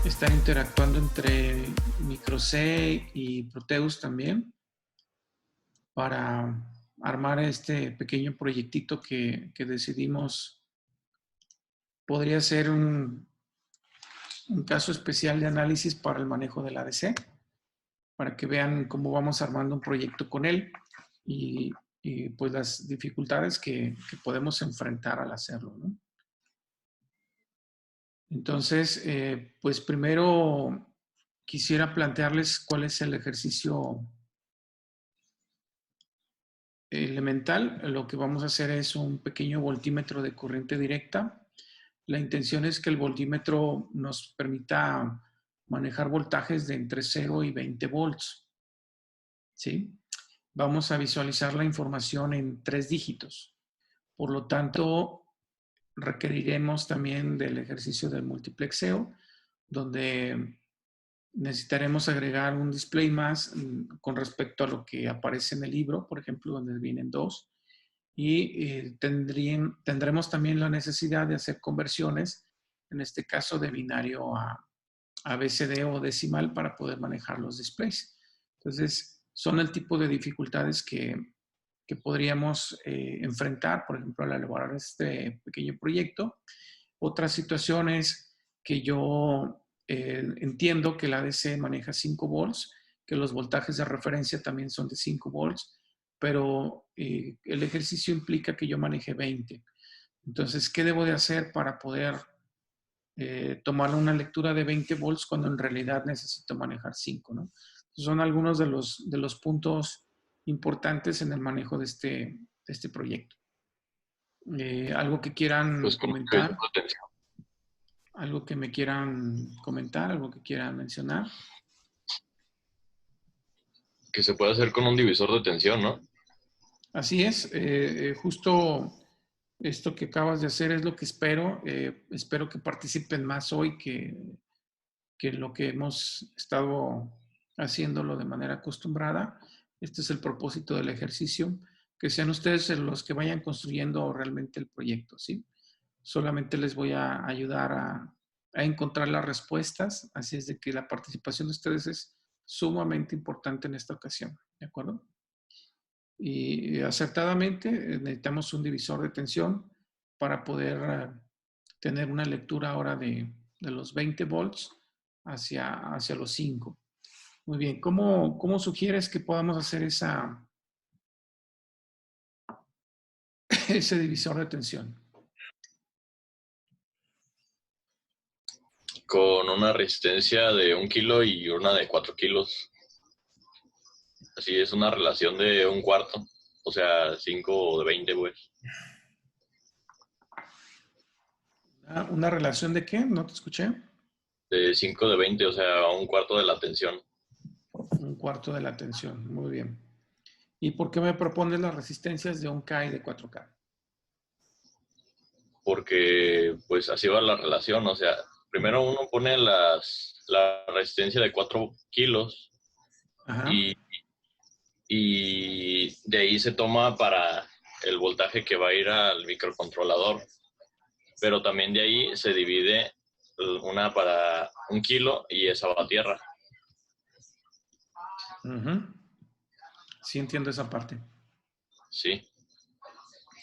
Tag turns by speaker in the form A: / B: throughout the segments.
A: estar interactuando entre MicroC y Proteus también para armar este pequeño proyectito que decidimos podría ser un caso especial de análisis para el manejo del ADC, para que vean cómo vamos armando un proyecto con él y, y pues las dificultades que podemos enfrentar al hacerlo, ¿no? Entonces, pues primero quisiera plantearles cuál es el ejercicio elemental. Lo que vamos a hacer es un pequeño voltímetro de corriente directa. La intención es que el voltímetro nos permita manejar voltajes de entre 0 y 20 volts. ¿Sí? Vamos a visualizar la información en 3 dígitos. Por lo tanto, requeriremos también del ejercicio del multiplexeo, donde necesitaremos agregar un display más con respecto a lo que aparece en el libro, por ejemplo, donde vienen 2. Y tendremos también la necesidad de hacer conversiones, en este caso de binario a BCD o decimal para poder manejar los displays. Entonces, son el tipo de dificultades que podríamos enfrentar, por ejemplo, al elaborar este pequeño proyecto. Otra situación es que yo entiendo que el ADC maneja 5 volts, que los voltajes de referencia también son de 5 volts, pero el ejercicio implica que yo maneje 20. Entonces, ¿qué debo de hacer para poder tomar una lectura de 20 volts cuando en realidad necesito manejar 5, ¿no? Son algunos de los puntos importantes en el manejo de este proyecto. ¿Algo que quieran
B: Pues con un divisor
A: comentar?
B: de tensión,
A: ¿Algo que me quieran comentar? ¿Algo que quieran mencionar?
B: que se puede hacer con un divisor de tensión, ¿no?
A: Así es, justo esto que acabas de hacer es lo que espero. Espero que participen más hoy que lo que hemos estado haciéndolo de manera acostumbrada. Este es el propósito del ejercicio, que sean ustedes los que vayan construyendo realmente el proyecto, ¿sí? Solamente les voy a ayudar a encontrar las respuestas, así es de que la participación de ustedes es sumamente importante en esta ocasión, ¿de acuerdo? Y acertadamente necesitamos un divisor de tensión para poder tener una lectura ahora de los 20 volts hacia los 5. Muy bien, ¿cómo sugieres que podamos hacer ese divisor de tensión?
B: Con una resistencia de 1 kilo y una de 4 kilos. Así es una relación de 1/4. O sea, 5 de 20, pues.
A: ¿Una relación de qué? ¿No te escuché?
B: De 5 de 20, o sea, 1/4 de la tensión.
A: Un cuarto de la tensión. Muy bien. ¿Y por qué me propones las resistencias de 1K y de 4K?
B: Porque, pues, así va la relación. O sea, primero uno pone la resistencia de 4 kilos
A: Ajá.
B: y, y de ahí se toma para el voltaje que va a ir al microcontrolador. Pero también de ahí se divide una para 1 kilo y esa va a tierra.
A: Uh-huh. Sí entiendo esa parte.
B: Sí.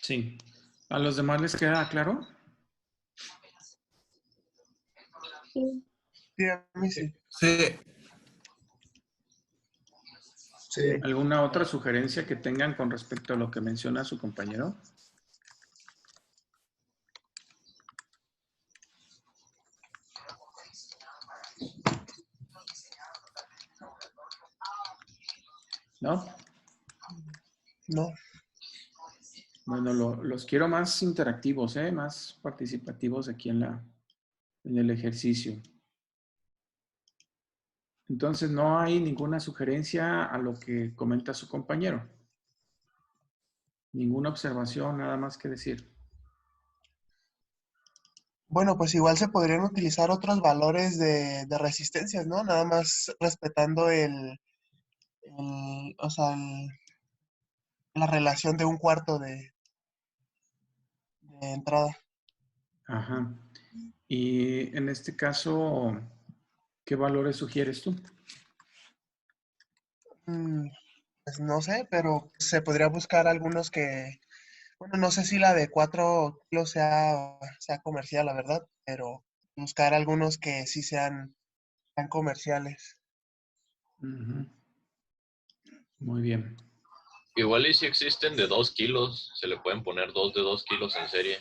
A: Sí. ¿A los demás les queda claro?
C: Sí. Sí, a mí sí.
D: Sí, sí.
A: ¿Alguna otra sugerencia que tengan con respecto a lo que menciona su compañero? ¿No?
C: No.
A: Bueno, los quiero más interactivos, más participativos aquí en el ejercicio. Entonces, no hay ninguna sugerencia a lo que comenta su compañero. Ninguna observación, nada más que decir.
C: Bueno, pues igual se podrían utilizar otros valores de resistencias, ¿no? Nada más respetando o sea, la relación de 1/4 de entrada.
A: Ajá. Y en este caso, ¿Qué valores sugieres tú?
C: Pues no sé, pero se podría buscar algunos que, bueno, no sé si la de 4 kilos sea comercial, la verdad, pero buscar algunos que sí sean comerciales.
A: Ujú. Muy bien.
B: Igual y si existen de 2 kilos, se le pueden poner dos de 2 kilos en serie.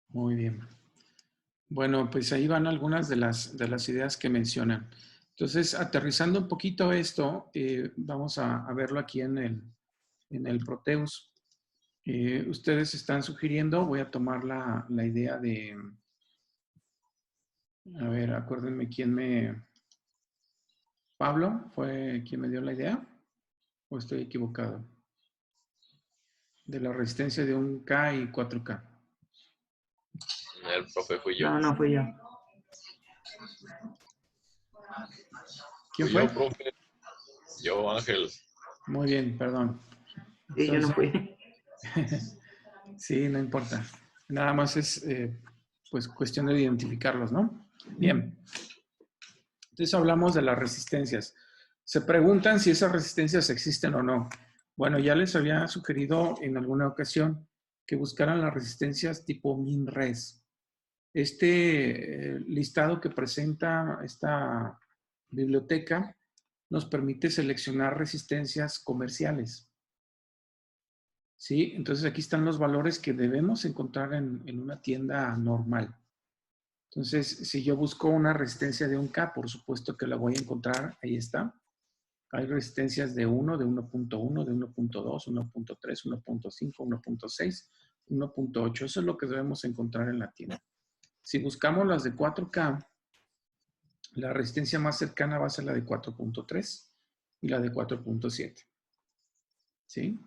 A: Muy bien. Bueno, pues ahí van algunas de las ideas que mencionan. Entonces, aterrizando un poquito esto, vamos a verlo aquí en el Proteus. Ustedes están sugiriendo, voy a tomar la idea de, a ver, acuérdenme Pablo, ¿fue quien me dio la idea? ¿O estoy equivocado? De la resistencia de un K y 4K.
B: El profe fui yo.
D: No, no fui yo.
A: ¿Quién
B: Fui yo,
A: fue?
B: profe. Yo, Ángel.
A: Muy bien, perdón.
D: Sí, yo no
A: Entonces,
D: fui.
A: sí, no importa. Nada más es pues cuestión de identificarlos, ¿no? Bien. Entonces hablamos de las resistencias. Se preguntan si esas resistencias existen o no. Bueno, ya les había sugerido en alguna ocasión que buscaran las resistencias tipo MinRes. Este listado que presenta esta biblioteca nos permite seleccionar resistencias comerciales. ¿Sí? Entonces aquí están los valores que debemos encontrar en una tienda normal. Entonces, si yo busco una resistencia de 1K, por supuesto que la voy a encontrar, ahí está. Hay resistencias de 1, de 1.1, de 1.2, 1.3, 1.5, 1.6, 1.8. Eso es lo que debemos encontrar en la tienda. Si buscamos las de 4K, la resistencia más cercana va a ser la de 4.3 y la de 4.7. ¿Sí?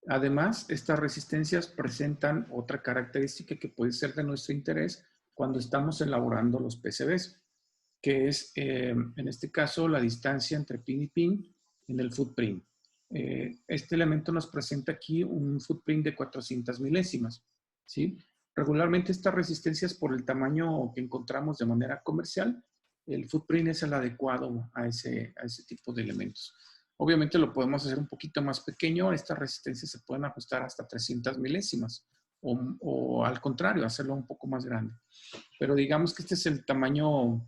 A: Además, estas resistencias presentan otra característica que puede ser de nuestro interés cuando estamos elaborando los PCBs, que es, en este caso, la distancia entre pin y pin en el footprint. Este elemento nos presenta aquí un footprint de 400 milésimas, ¿sí? Regularmente estas resistencias, por el tamaño que encontramos de manera comercial, el footprint es el adecuado a ese tipo de elementos. Obviamente lo podemos hacer un poquito más pequeño. Estas resistencias se pueden ajustar hasta 300 milésimas o al contrario, hacerlo un poco más grande. Pero digamos que este es el tamaño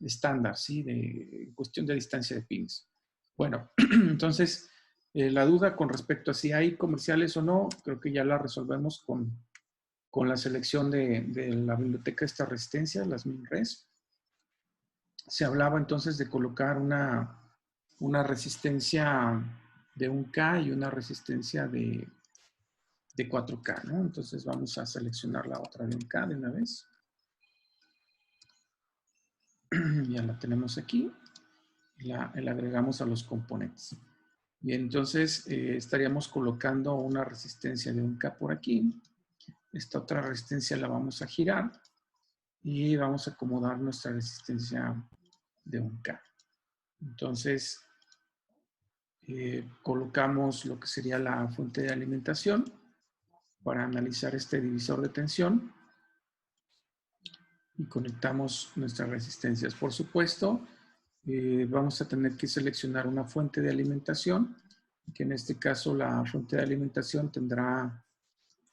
A: estándar, ¿sí? En cuestión de distancia de pins. Bueno, entonces, la duda con respecto a si hay comerciales o no, creo que ya la resolvemos con la selección de la biblioteca de estas resistencias, las MinRes. Se hablaba entonces de colocar una resistencia de 1K y una resistencia de 4K, ¿no? Entonces vamos a seleccionar la otra de 1K de una vez. Ya la tenemos aquí. La agregamos a los componentes. Y entonces estaríamos colocando una resistencia de 1K por aquí. Esta otra resistencia la vamos a girar y vamos a acomodar nuestra resistencia de 1K. Entonces, colocamos lo que sería la fuente de alimentación para analizar este divisor de tensión y conectamos nuestras resistencias. Por supuesto, vamos a tener que seleccionar una fuente de alimentación, que en este caso la fuente de alimentación tendrá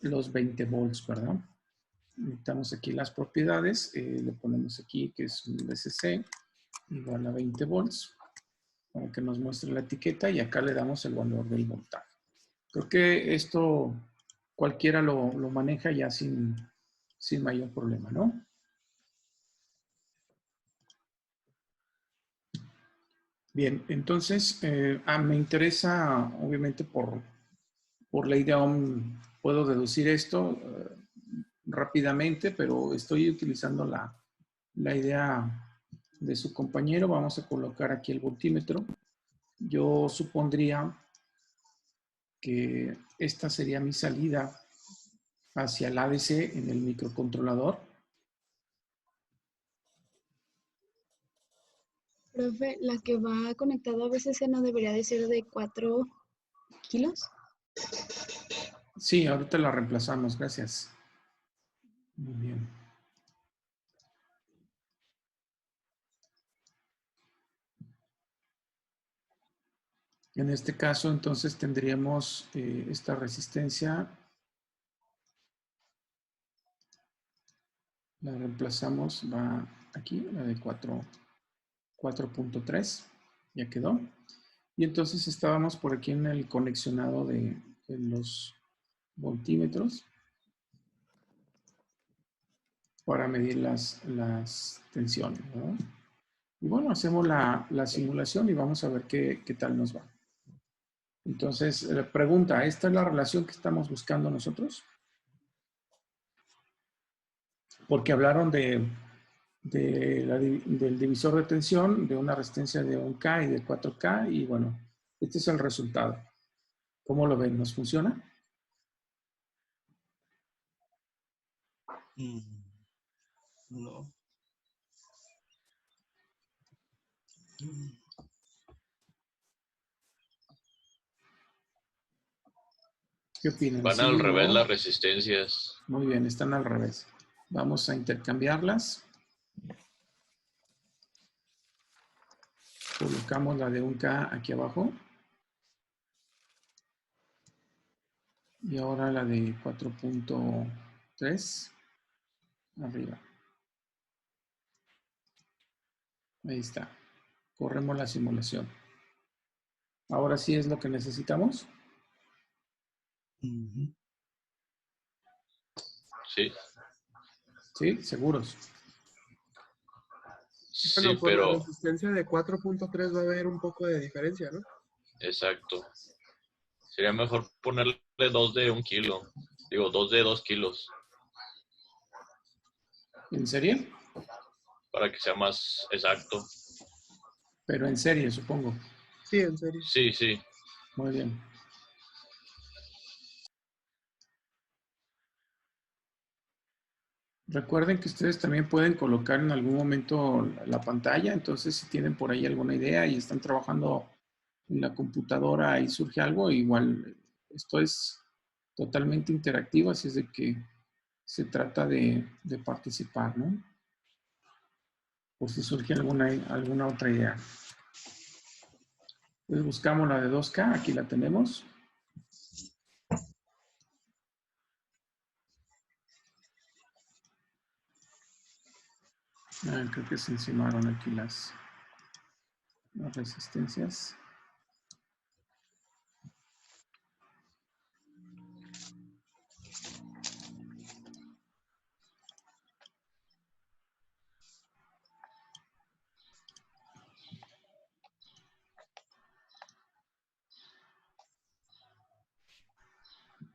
A: los 20 volts, ¿verdad? Necesitamos aquí las propiedades, le ponemos aquí que es un DC igual a 20 volts, para que nos muestre la etiqueta y acá le damos el valor del voltaje. Creo que esto cualquiera lo maneja ya sin mayor problema, ¿no? Bien, entonces me interesa, obviamente por ley de Ohm, puedo deducir esto rápidamente, pero estoy utilizando la idea de su compañero. Vamos a colocar aquí el voltímetro. Yo supondría que esta sería mi salida hacia el ADC en el microcontrolador.
E: Profe, la que va conectada a BCC no debería de ser de 4 kilos.
A: Sí, ahorita la reemplazamos, gracias. Muy bien. En este caso, entonces, tendríamos esta resistencia. La reemplazamos, va aquí, la de 4.3. Ya quedó. Y entonces estábamos por aquí en el conexionado de los voltímetros para medir las tensiones, ¿no? Y bueno, hacemos la simulación y vamos a ver qué tal nos va. Entonces, pregunta, ¿esta es la relación que estamos buscando nosotros? Porque hablaron del divisor de tensión, de una resistencia de 1K y de 4K, y bueno, este es el resultado. ¿Cómo lo ven? ¿Nos funciona?
D: No.
A: ¿Qué opinan?
B: Van
A: ¿Sí,
B: al revés
A: no?
B: las resistencias.
A: Muy bien, están al revés. Vamos a intercambiarlas. Colocamos la de 1K aquí abajo. Y ahora la de 4.3 arriba. Ahí está. Corremos la simulación. Ahora sí es lo que necesitamos.
B: Sí,
A: ¿Sí? ¿Seguros?
B: sí,
C: Bueno, por la
B: pero
C: resistencia de 4.3 va a haber un poco de diferencia, ¿no?
B: exacto. Sería mejor ponerle 2 de 1 kilo. Digo, 2 de 2 kilos
A: ¿En serie?
B: para que sea más exacto.
A: Pero en serie, supongo.
C: Sí, en serio.
B: Sí, sí.
A: Muy bien. Recuerden que ustedes también pueden colocar en algún momento la pantalla, entonces si tienen por ahí alguna idea y están trabajando en la computadora y surge algo, igual esto es totalmente interactivo, así es de que se trata de participar, ¿no? Por si surge alguna otra idea. Entonces buscamos la de 2K, aquí la tenemos. Creo que se encimaron aquí las resistencias.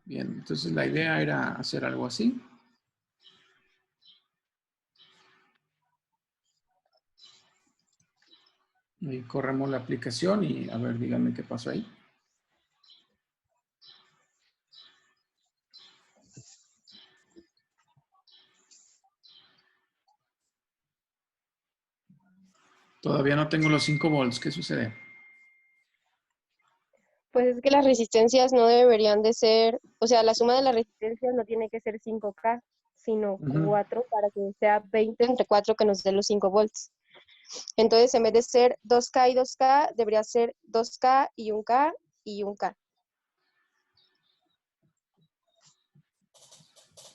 A: Bien, entonces la idea era hacer algo así. Y corremos la aplicación y a ver, díganme qué pasó ahí. Todavía no tengo los 5 volts. ¿Qué sucede?
F: Pues es que las resistencias no deberían de ser, o sea, la suma de las resistencias no tiene que ser 5K, sino
A: Ujú.
F: 4 para que sea 20 entre 4 que nos dé los 5 volts. Entonces, en vez de ser 2K y 2K, debería ser 2K y 1K y 1K.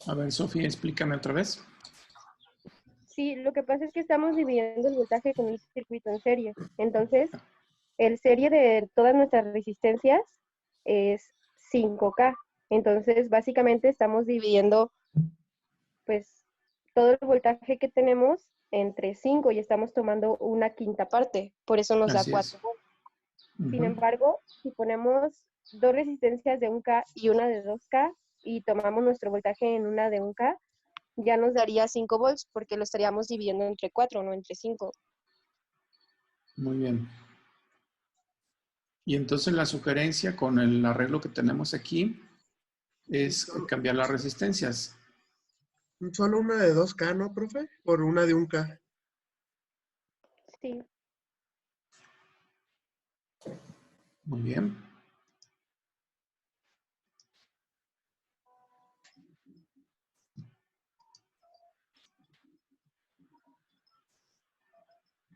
A: A ver, Sofía, explícame otra vez.
F: Sí, lo que pasa es que estamos dividiendo el voltaje con un circuito en serie. Entonces, el serie de todas nuestras resistencias es 5K. Entonces, básicamente estamos dividiendo pues todo el voltaje que tenemos entre 5 y estamos tomando una quinta parte, por eso nos da
A: Así
F: 4
A: es.
F: volts. Sin
A: Ujú.
F: embargo, si ponemos dos resistencias de 1K y una de 2K y tomamos nuestro voltaje en una de 1K, ya nos daría 5 volts porque lo estaríamos dividiendo entre 4, no entre 5.
A: Muy bien. Y entonces la sugerencia con el arreglo que tenemos aquí es cambiar las resistencias.
C: Solo una de 2K, ¿no, profe? Por una de 1K.
F: Sí.
A: Muy bien.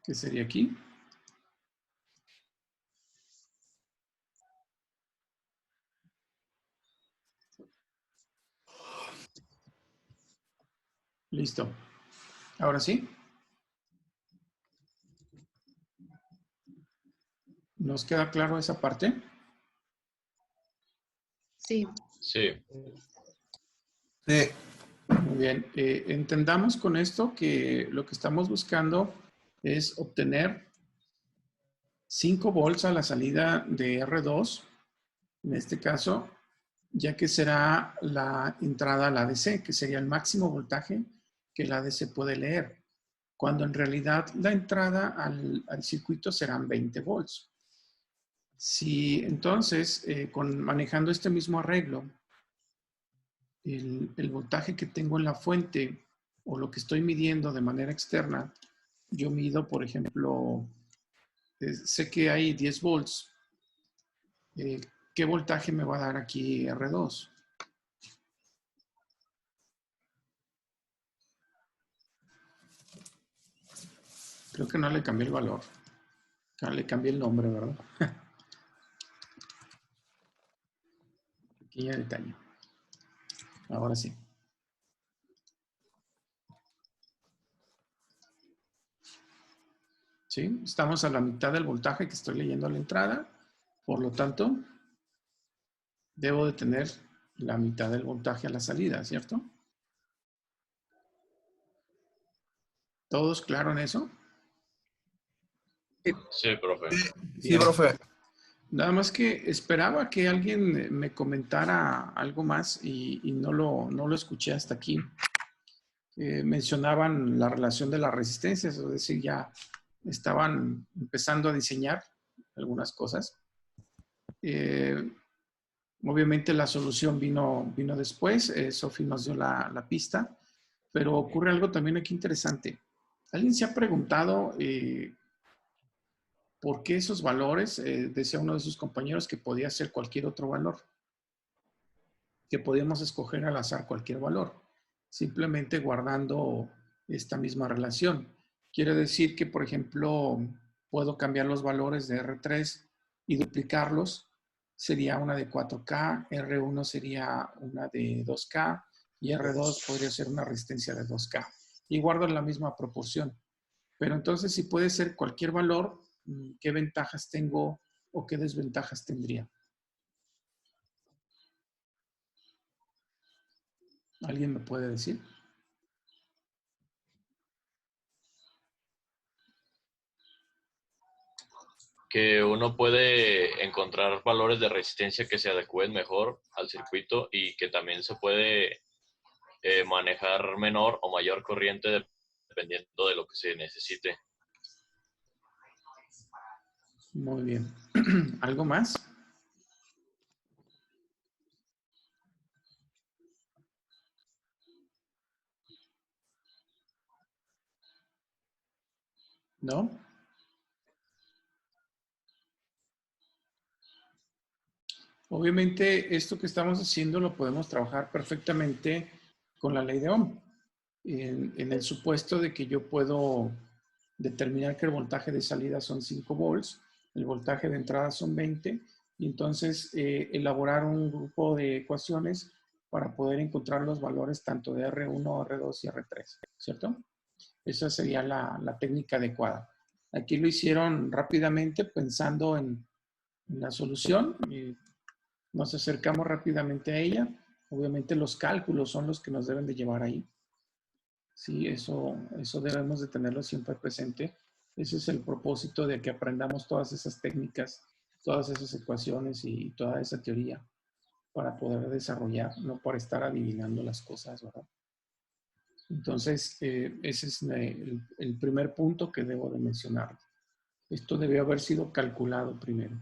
A: ¿Qué sería aquí? Listo. Ahora sí. ¿Nos queda claro esa parte?
E: Sí.
B: Sí.
D: Sí.
A: Muy bien. Entendamos con esto que lo que estamos buscando es obtener 5 volts a la salida de R2, en este caso, ya que será la entrada al ADC, que sería el máximo voltaje que el ADC puede leer, cuando en realidad la entrada al circuito serán 20 volts. Si entonces, manejando este mismo arreglo, el voltaje que tengo en la fuente o lo que estoy midiendo de manera externa, yo mido, por ejemplo, sé que hay 10 volts. ¿Qué voltaje me va a dar aquí R2? Creo que no le cambié el valor. Le cambié el nombre, ¿verdad? Pequeño detalle. Ahora sí. ¿Sí? Estamos a la mitad del voltaje que estoy leyendo a la entrada. Por lo tanto, debo de tener la mitad del voltaje a la salida, ¿cierto? ¿Todos claro en eso?
B: Sí, profe.
D: Sí,
A: Bien.
D: profe.
A: Nada más que esperaba que alguien me comentara algo más y no lo escuché hasta aquí. Mencionaban la relación de las resistencias, es decir, ya estaban empezando a diseñar algunas cosas. Obviamente la solución vino después, Sofi nos dio la pista, pero ocurre algo también aquí interesante. ¿Alguien se ha preguntado por qué esos valores? Decía uno de sus compañeros que podía ser cualquier otro valor, que podíamos escoger al azar cualquier valor, simplemente guardando esta misma relación. Quiere decir que, por ejemplo, puedo cambiar los valores de R3 y duplicarlos. Sería una de 4K, R1 sería una de 2K y R2 podría ser una resistencia de 2K. Y guardo la misma proporción. Pero entonces, si puede ser cualquier valor, ¿qué ventajas tengo o qué desventajas tendría? ¿Alguien me puede decir?
B: Que uno puede encontrar valores de resistencia que se adecúen mejor al circuito y que también se puede manejar menor o mayor corriente dependiendo de lo que se necesite.
A: Muy bien. ¿Algo más? ¿No? Obviamente, esto que estamos haciendo lo podemos trabajar perfectamente con la ley de Ohm. En el supuesto de que yo puedo determinar que el voltaje de salida son 5 volts, el voltaje de entrada son 20, y entonces elaborar un grupo de ecuaciones para poder encontrar los valores tanto de R1, R2 y R3, ¿cierto? Esa sería la técnica adecuada. Aquí lo hicieron rápidamente pensando en la solución. Nos acercamos rápidamente a ella. Obviamente los cálculos son los que nos deben de llevar ahí. Sí, eso debemos de tenerlo siempre presente. Ese es el propósito de que aprendamos todas esas técnicas, todas esas ecuaciones y toda esa teoría para poder desarrollar, no para estar adivinando las cosas, ¿verdad? Entonces, ese es el primer punto que debo de mencionar. Esto debió haber sido calculado primero.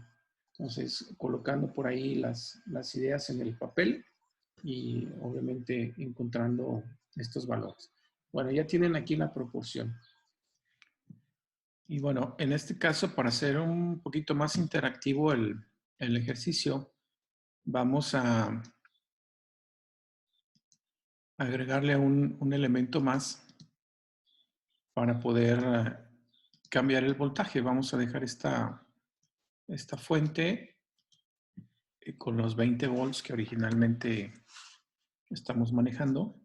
A: Entonces, colocando por ahí las ideas en el papel y obviamente encontrando estos valores. Bueno, ya tienen aquí la proporción. Y bueno, en este caso, para hacer un poquito más interactivo el ejercicio, vamos a agregarle un elemento más para poder cambiar el voltaje. Vamos a dejar esta fuente con los 20 volts que originalmente estamos manejando.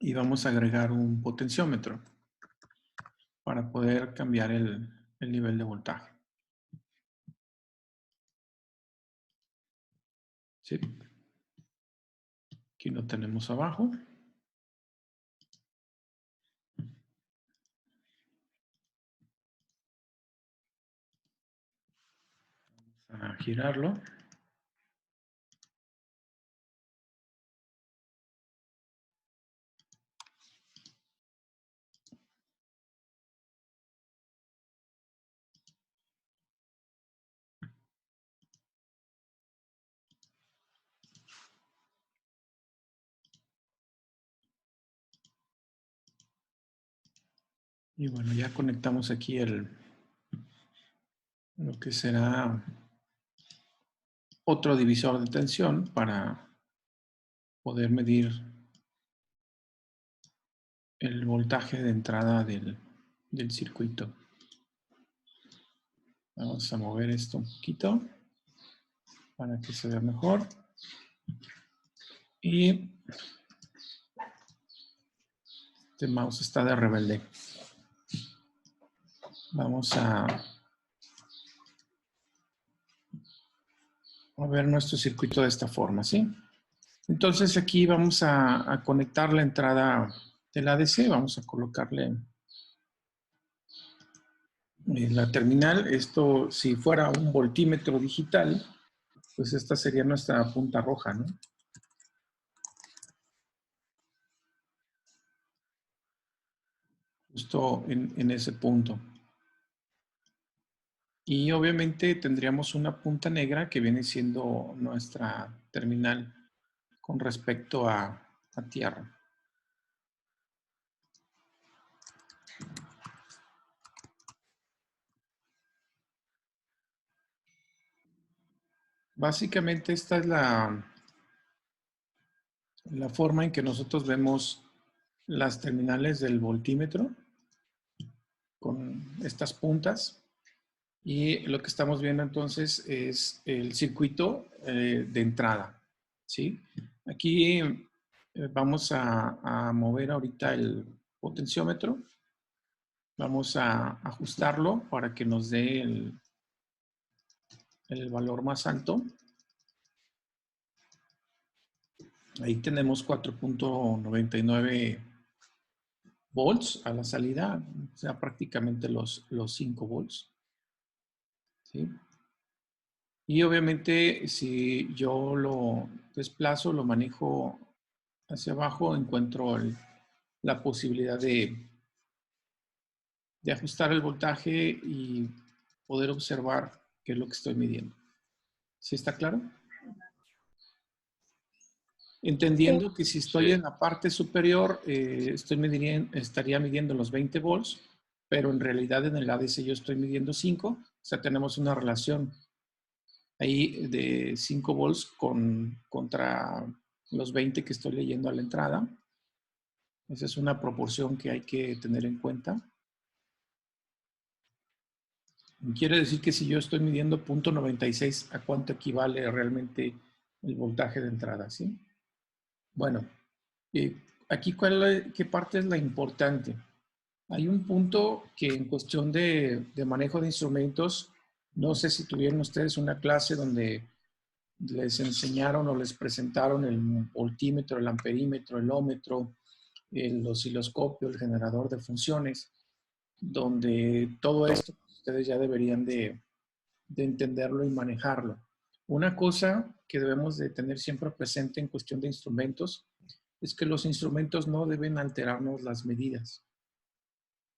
A: y vamos a agregar un potenciómetro para poder cambiar el nivel de voltaje. ¿Sí? Aquí lo tenemos abajo. Vamos a girarlo. Y bueno, ya conectamos aquí lo que será otro divisor de tensión para poder medir el voltaje de entrada del circuito. Vamos a mover esto un poquito para que se vea mejor. Y este mouse está de rebelde. Vamos a ver nuestro circuito de esta forma, ¿sí? Entonces aquí vamos a conectar la entrada del ADC. Vamos a colocarle la terminal. Esto, si fuera un voltímetro digital, pues esta sería nuestra punta roja, ¿no? Justo en ese punto. Y obviamente tendríamos una punta negra que viene siendo nuestra terminal con respecto a tierra. Básicamente esta es la forma en que nosotros vemos las terminales del voltímetro con estas puntas. Y lo que estamos viendo entonces es el circuito de entrada, ¿sí? Aquí vamos a mover ahorita el potenciómetro. Vamos a ajustarlo para que nos dé el valor más alto. Ahí tenemos 4.99 volts a la salida, o sea, prácticamente los 5 volts. ¿Sí? Y obviamente si yo lo desplazo, lo manejo hacia abajo, encuentro la posibilidad de ajustar el voltaje y poder observar qué es lo que estoy midiendo. ¿Sí está claro? Entendiendo que si estoy
B: Sí.
A: en la parte superior, estaría midiendo los 20 volts, pero en realidad en el ADC yo estoy midiendo 5, o sea, tenemos una relación ahí de 5 volts contra los 20 que estoy leyendo a la entrada. Esa es una proporción que hay que tener en cuenta. Quiere decir que si yo estoy midiendo 0.96, ¿a cuánto equivale realmente el voltaje de entrada? ¿Sí? Bueno, aquí ¿qué parte es la importante? Hay un punto que en cuestión de manejo de instrumentos, no sé si tuvieron ustedes una clase donde les enseñaron o les presentaron el voltímetro, el amperímetro, el ómetro, el osciloscopio, el generador de funciones, donde todo esto ustedes ya deberían de entenderlo y manejarlo. Una cosa que debemos de tener siempre presente en cuestión de instrumentos es que los instrumentos no deben alterarnos las medidas.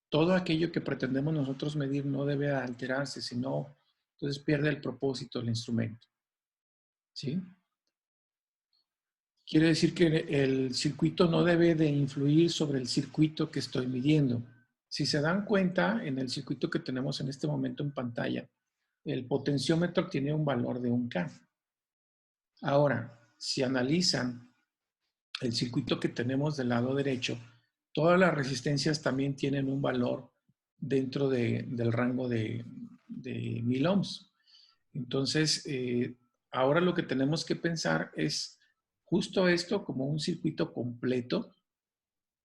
A: Todo aquello que pretendemos nosotros medir no debe alterarse, sino entonces pierde el propósito del instrumento. ¿Sí? Quiere decir que el circuito no debe de influir sobre el circuito que estoy midiendo. Si se dan cuenta, en el circuito que tenemos en este momento en pantalla, el potenciómetro tiene un valor de 1K. Ahora, si analizan el circuito que tenemos del lado derecho, todas las resistencias también tienen un valor dentro del rango de 1000 ohms. Entonces, ahora lo que tenemos que pensar es justo esto como un circuito completo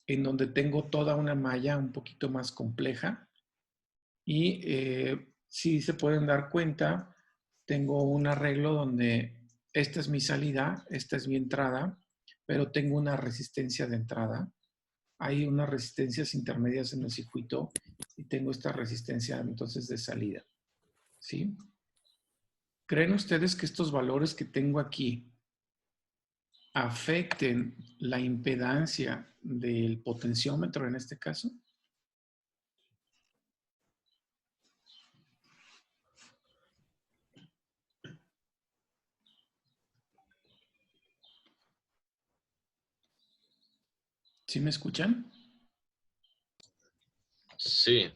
A: en donde tengo toda una malla un poquito más compleja. Y si se pueden dar cuenta, tengo un arreglo donde esta es mi salida, esta es mi entrada, pero tengo una resistencia de entrada. Hay unas resistencias intermedias en el circuito y tengo esta resistencia entonces de salida. ¿Sí? ¿Creen ustedes que estos valores que tengo aquí afecten la impedancia del potenciómetro en este caso? ¿Sí me escuchan?
B: Sí,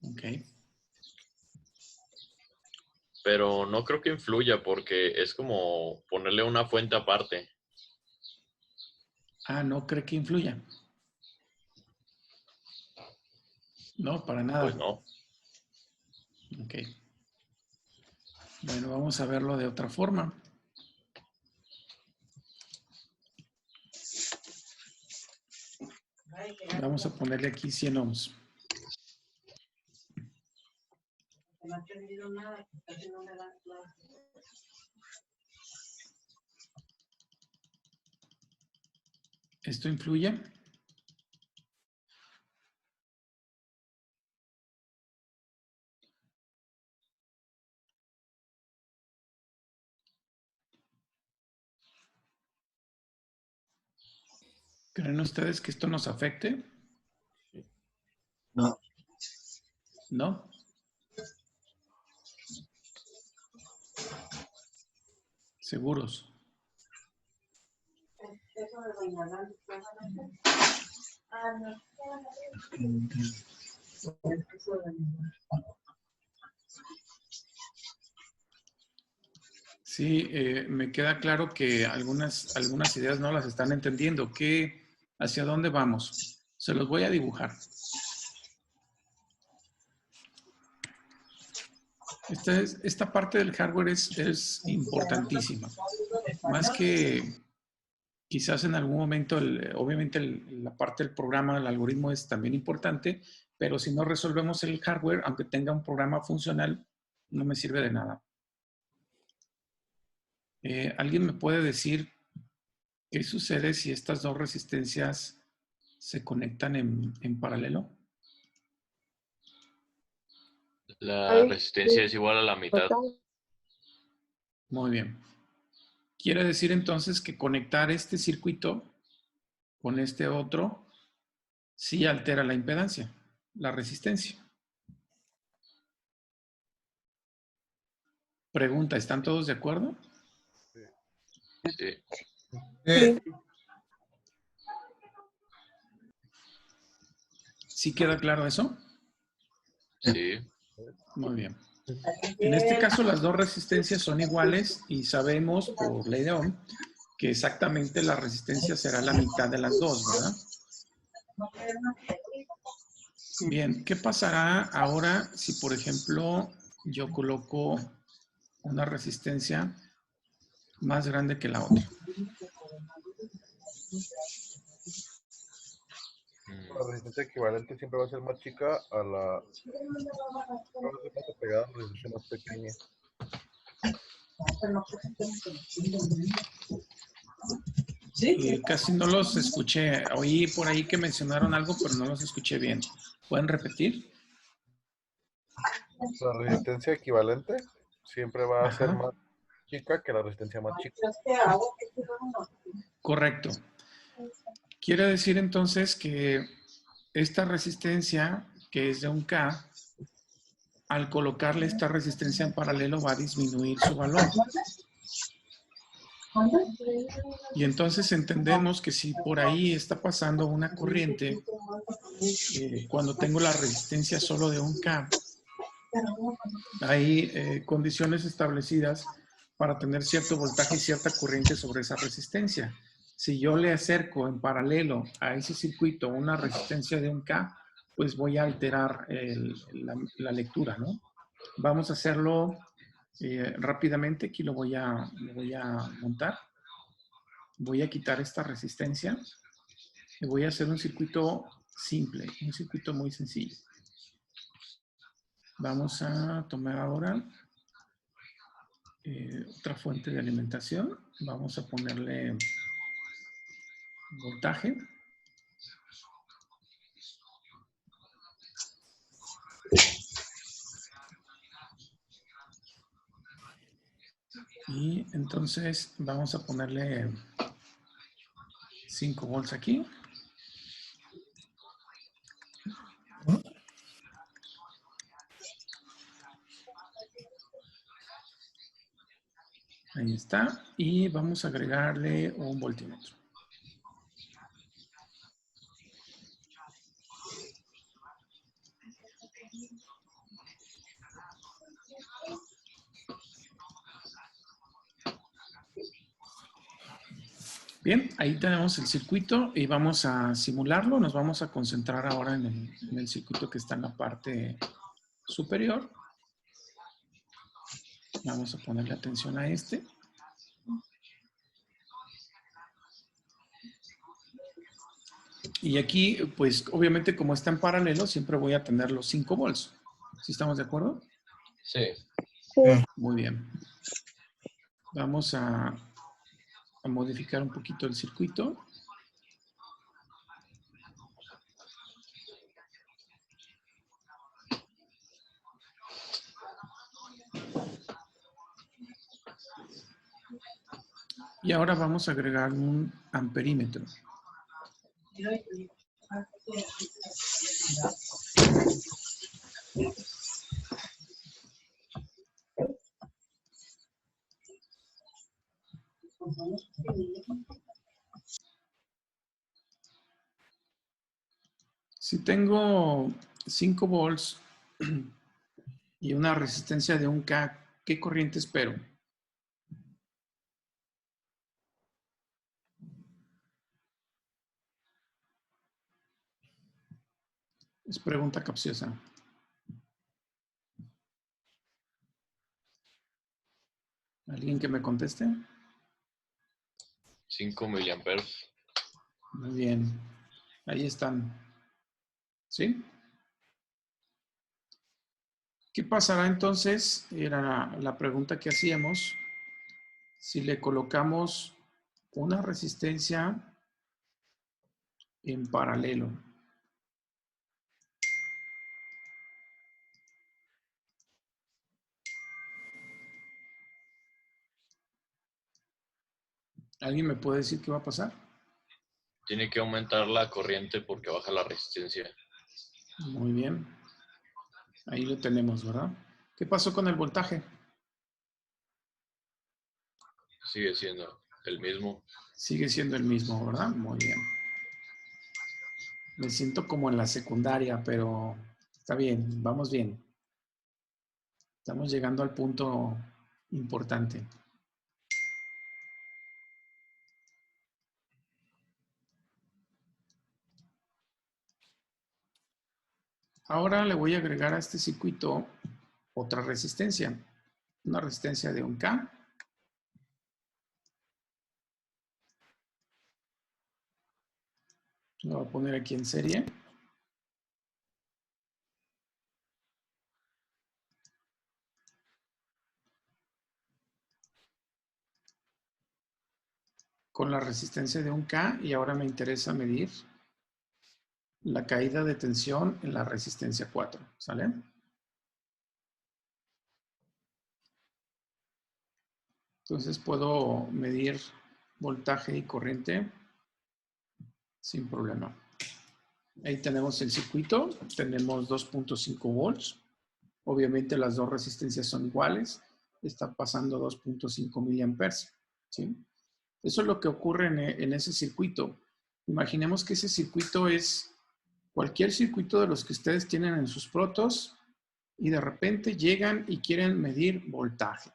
A: Ok.
B: pero no creo que influya porque es como ponerle una fuente aparte.
A: Ah, ¿no cree que influya? No, para nada.
B: Pues no.
A: Ok. Bueno, vamos a verlo de otra forma. Vamos a ponerle aquí 100 ohms. ¿Esto influye? ¿Creen ustedes que esto nos afecte?
D: No.
A: ¿No? ¿Seguros? Sí, me queda claro que algunas ideas no las están entendiendo. ¿Hacia dónde vamos? Se los voy a dibujar. Esta parte del hardware es importantísima. Más que quizás en algún momento, obviamente la parte del programa, el algoritmo es también importante, pero si no resolvemos el hardware, aunque tenga un programa funcional, no me sirve de nada. ¿Alguien me puede decir qué sucede si estas dos resistencias se conectan en paralelo?
B: La resistencia es igual a la mitad.
A: Muy bien. Quiere decir entonces que conectar este circuito con este otro sí altera la impedancia, la resistencia. Pregunta, ¿están todos de acuerdo?
B: Sí.
D: Sí.
A: ¿Sí queda claro eso?
B: Sí.
A: Muy bien. En este caso, las dos resistencias son iguales y sabemos por ley de Ohm que exactamente la resistencia será la mitad de las dos, ¿verdad? Bien, ¿qué pasará ahora si, por ejemplo, yo coloco una resistencia más grande que la otra?
G: La resistencia equivalente siempre va a ser más chica a la... Va a ser más apegada a la resistencia más pequeña.
A: Casi no los escuché. Oí por ahí que mencionaron algo, pero no los escuché bien. ¿Pueden repetir?
G: La resistencia equivalente siempre va a ser
A: Ajá.
G: más chica que la resistencia más chica.
A: Correcto. Quiere decir entonces que esta resistencia, que es de 1K, al colocarle esta resistencia en paralelo va a disminuir su valor. Y entonces entendemos que si por ahí está pasando una corriente, cuando tengo la resistencia solo de 1K, hay condiciones establecidas para tener cierto voltaje y cierta corriente sobre esa resistencia. Si yo le acerco en paralelo a ese circuito una resistencia de 1K, pues voy a alterar la lectura, ¿no? Vamos a hacerlo rápidamente. Aquí lo voy a montar. Voy a quitar esta resistencia. Y voy a hacer un circuito simple, un circuito muy sencillo. Vamos a tomar ahora otra fuente de alimentación. Vamos a ponerle voltaje. Y entonces vamos a ponerle 5 volts aquí. Ahí está. Y vamos a agregarle un voltímetro. Bien, ahí tenemos el circuito y vamos a simularlo. Nos vamos a concentrar ahora en el circuito que está en la parte superior. Vamos a ponerle atención a este. Y aquí, pues, obviamente, como está en paralelo, siempre voy a tener los 5 volts. ¿Sí estamos de acuerdo?
B: Sí.
F: Sí.
A: Muy bien. Vamos a modificar un poquito el circuito. Y ahora vamos a agregar un amperímetro. Si tengo 5 volts y una resistencia de 1K, ¿qué corriente espero? Es pregunta capciosa. ¿Alguien que me conteste?
B: 5 miliamperes.
A: Muy bien. Ahí están. ¿Sí? ¿Qué pasará entonces? Era la pregunta que hacíamos. Si le colocamos una resistencia en paralelo. ¿Alguien me puede decir qué va a pasar?
B: Tiene que aumentar la corriente porque baja la resistencia.
A: Muy bien. Ahí lo tenemos, ¿verdad? ¿Qué pasó con el voltaje?
B: Sigue siendo el mismo.
A: Sigue siendo el mismo, ¿verdad? Muy bien. Me siento como en la secundaria, pero está bien, vamos bien. Estamos llegando al punto importante. Ahora le voy a agregar a este circuito otra resistencia. Una resistencia de 1K. Lo voy a poner aquí en serie. Con la resistencia de 1K y ahora me interesa medir la caída de tensión en la resistencia 4. ¿Sale? Entonces puedo medir voltaje y corriente sin problema. Ahí tenemos el circuito. Tenemos 2.5 volts. Obviamente las dos resistencias son iguales. Está pasando 2.5 miliamperes. ¿Sí? Eso es lo que ocurre en ese circuito. Imaginemos que ese circuito es cualquier circuito de los que ustedes tienen en sus protos y de repente llegan y quieren medir voltaje.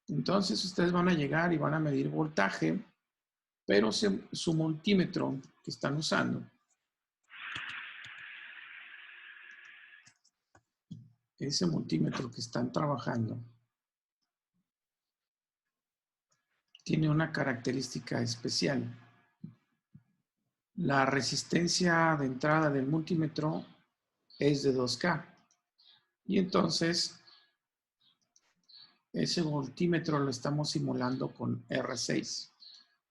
A: Entonces ustedes van a llegar y van a medir voltaje, pero su multímetro que están usando ese multímetro que están trabajando tiene una característica especial. La resistencia de entrada del multímetro es de 2K. Y entonces, ese voltímetro lo estamos simulando con R6.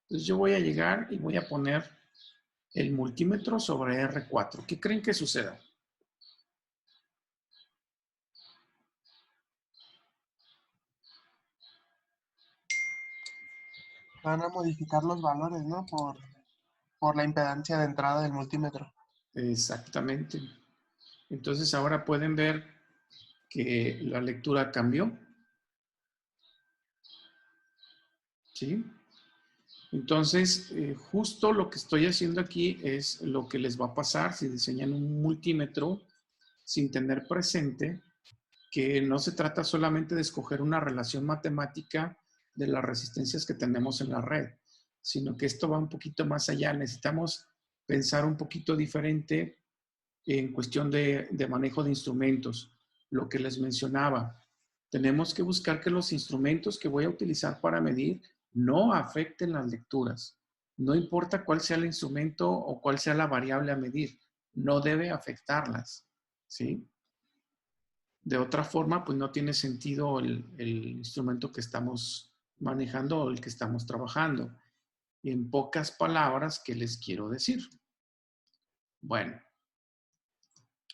A: Entonces yo voy a llegar y voy a poner el multímetro sobre R4. ¿Qué creen que suceda?
C: Van a modificar los valores, ¿no? Por la impedancia de entrada del multímetro.
A: Exactamente. Entonces ahora pueden ver que la lectura cambió. ¿Sí? Entonces, justo lo que estoy haciendo aquí es lo que les va a pasar si diseñan un multímetro sin tener presente que no se trata solamente de escoger una relación matemática de las resistencias que tenemos en la red, sino que esto va un poquito más allá. Necesitamos pensar un poquito diferente en cuestión de manejo de instrumentos. Lo que les mencionaba, tenemos que buscar que los instrumentos que voy a utilizar para medir no afecten las lecturas. No importa cuál sea el instrumento o cuál sea la variable a medir, no debe afectarlas, ¿sí? De otra forma, pues no tiene sentido el instrumento que estamos manejando o el que estamos trabajando. En pocas palabras, ¿qué les quiero decir? Bueno,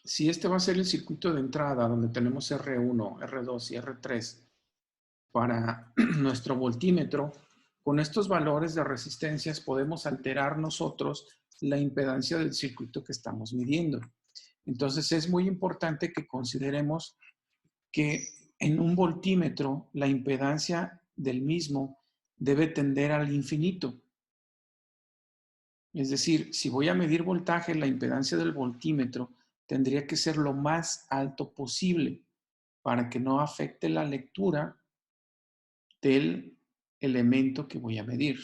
A: si este va a ser el circuito de entrada donde tenemos R1, R2 y R3 para nuestro voltímetro, con estos valores de resistencias podemos alterar nosotros la impedancia del circuito que estamos midiendo. Entonces es muy importante que consideremos que en un voltímetro la impedancia del mismo debe tender al infinito. Es decir, si voy a medir voltaje, la impedancia del voltímetro tendría que ser lo más alto posible para que no afecte la lectura del elemento que voy a medir.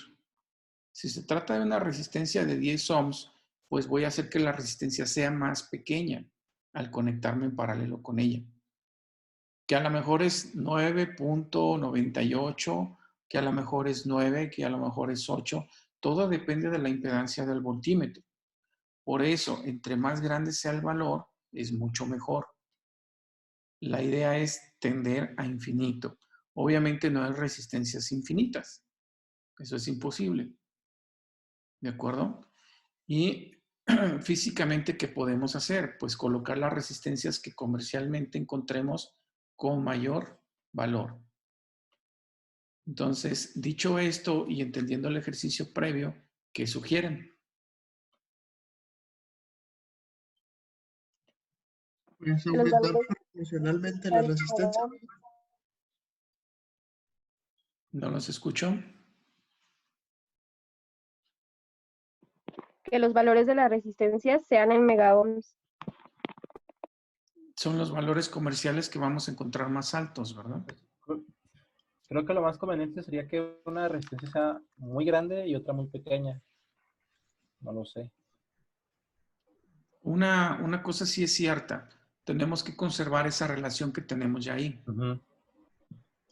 A: Si se trata de una resistencia de 10 ohms, pues voy a hacer que la resistencia sea más pequeña al conectarme en paralelo con ella. Que a lo mejor es 9.98, que a lo mejor es 9, que a lo mejor es 8. Todo depende de la impedancia del voltímetro. Por eso, entre más grande sea el valor, es mucho mejor. La idea es tender a infinito. Obviamente no hay resistencias infinitas. Eso es imposible. ¿De acuerdo? Y físicamente, ¿qué podemos hacer? Pues colocar las resistencias que comercialmente encontremos con mayor valor. Entonces, dicho esto y entendiendo el ejercicio previo, ¿qué sugieren?
C: Pues
F: Los
C: aumentar
F: valores
C: proporcionalmente la resistencia.
A: ¿No los escucho?
F: que los valores de la resistencia sean en megaohms.
A: Son los valores comerciales que vamos a encontrar más altos, ¿verdad?
H: Creo que lo más conveniente sería que una resistencia sea muy grande y otra muy pequeña. No lo sé.
A: Una cosa sí es cierta. Tenemos que conservar esa relación que tenemos ya ahí.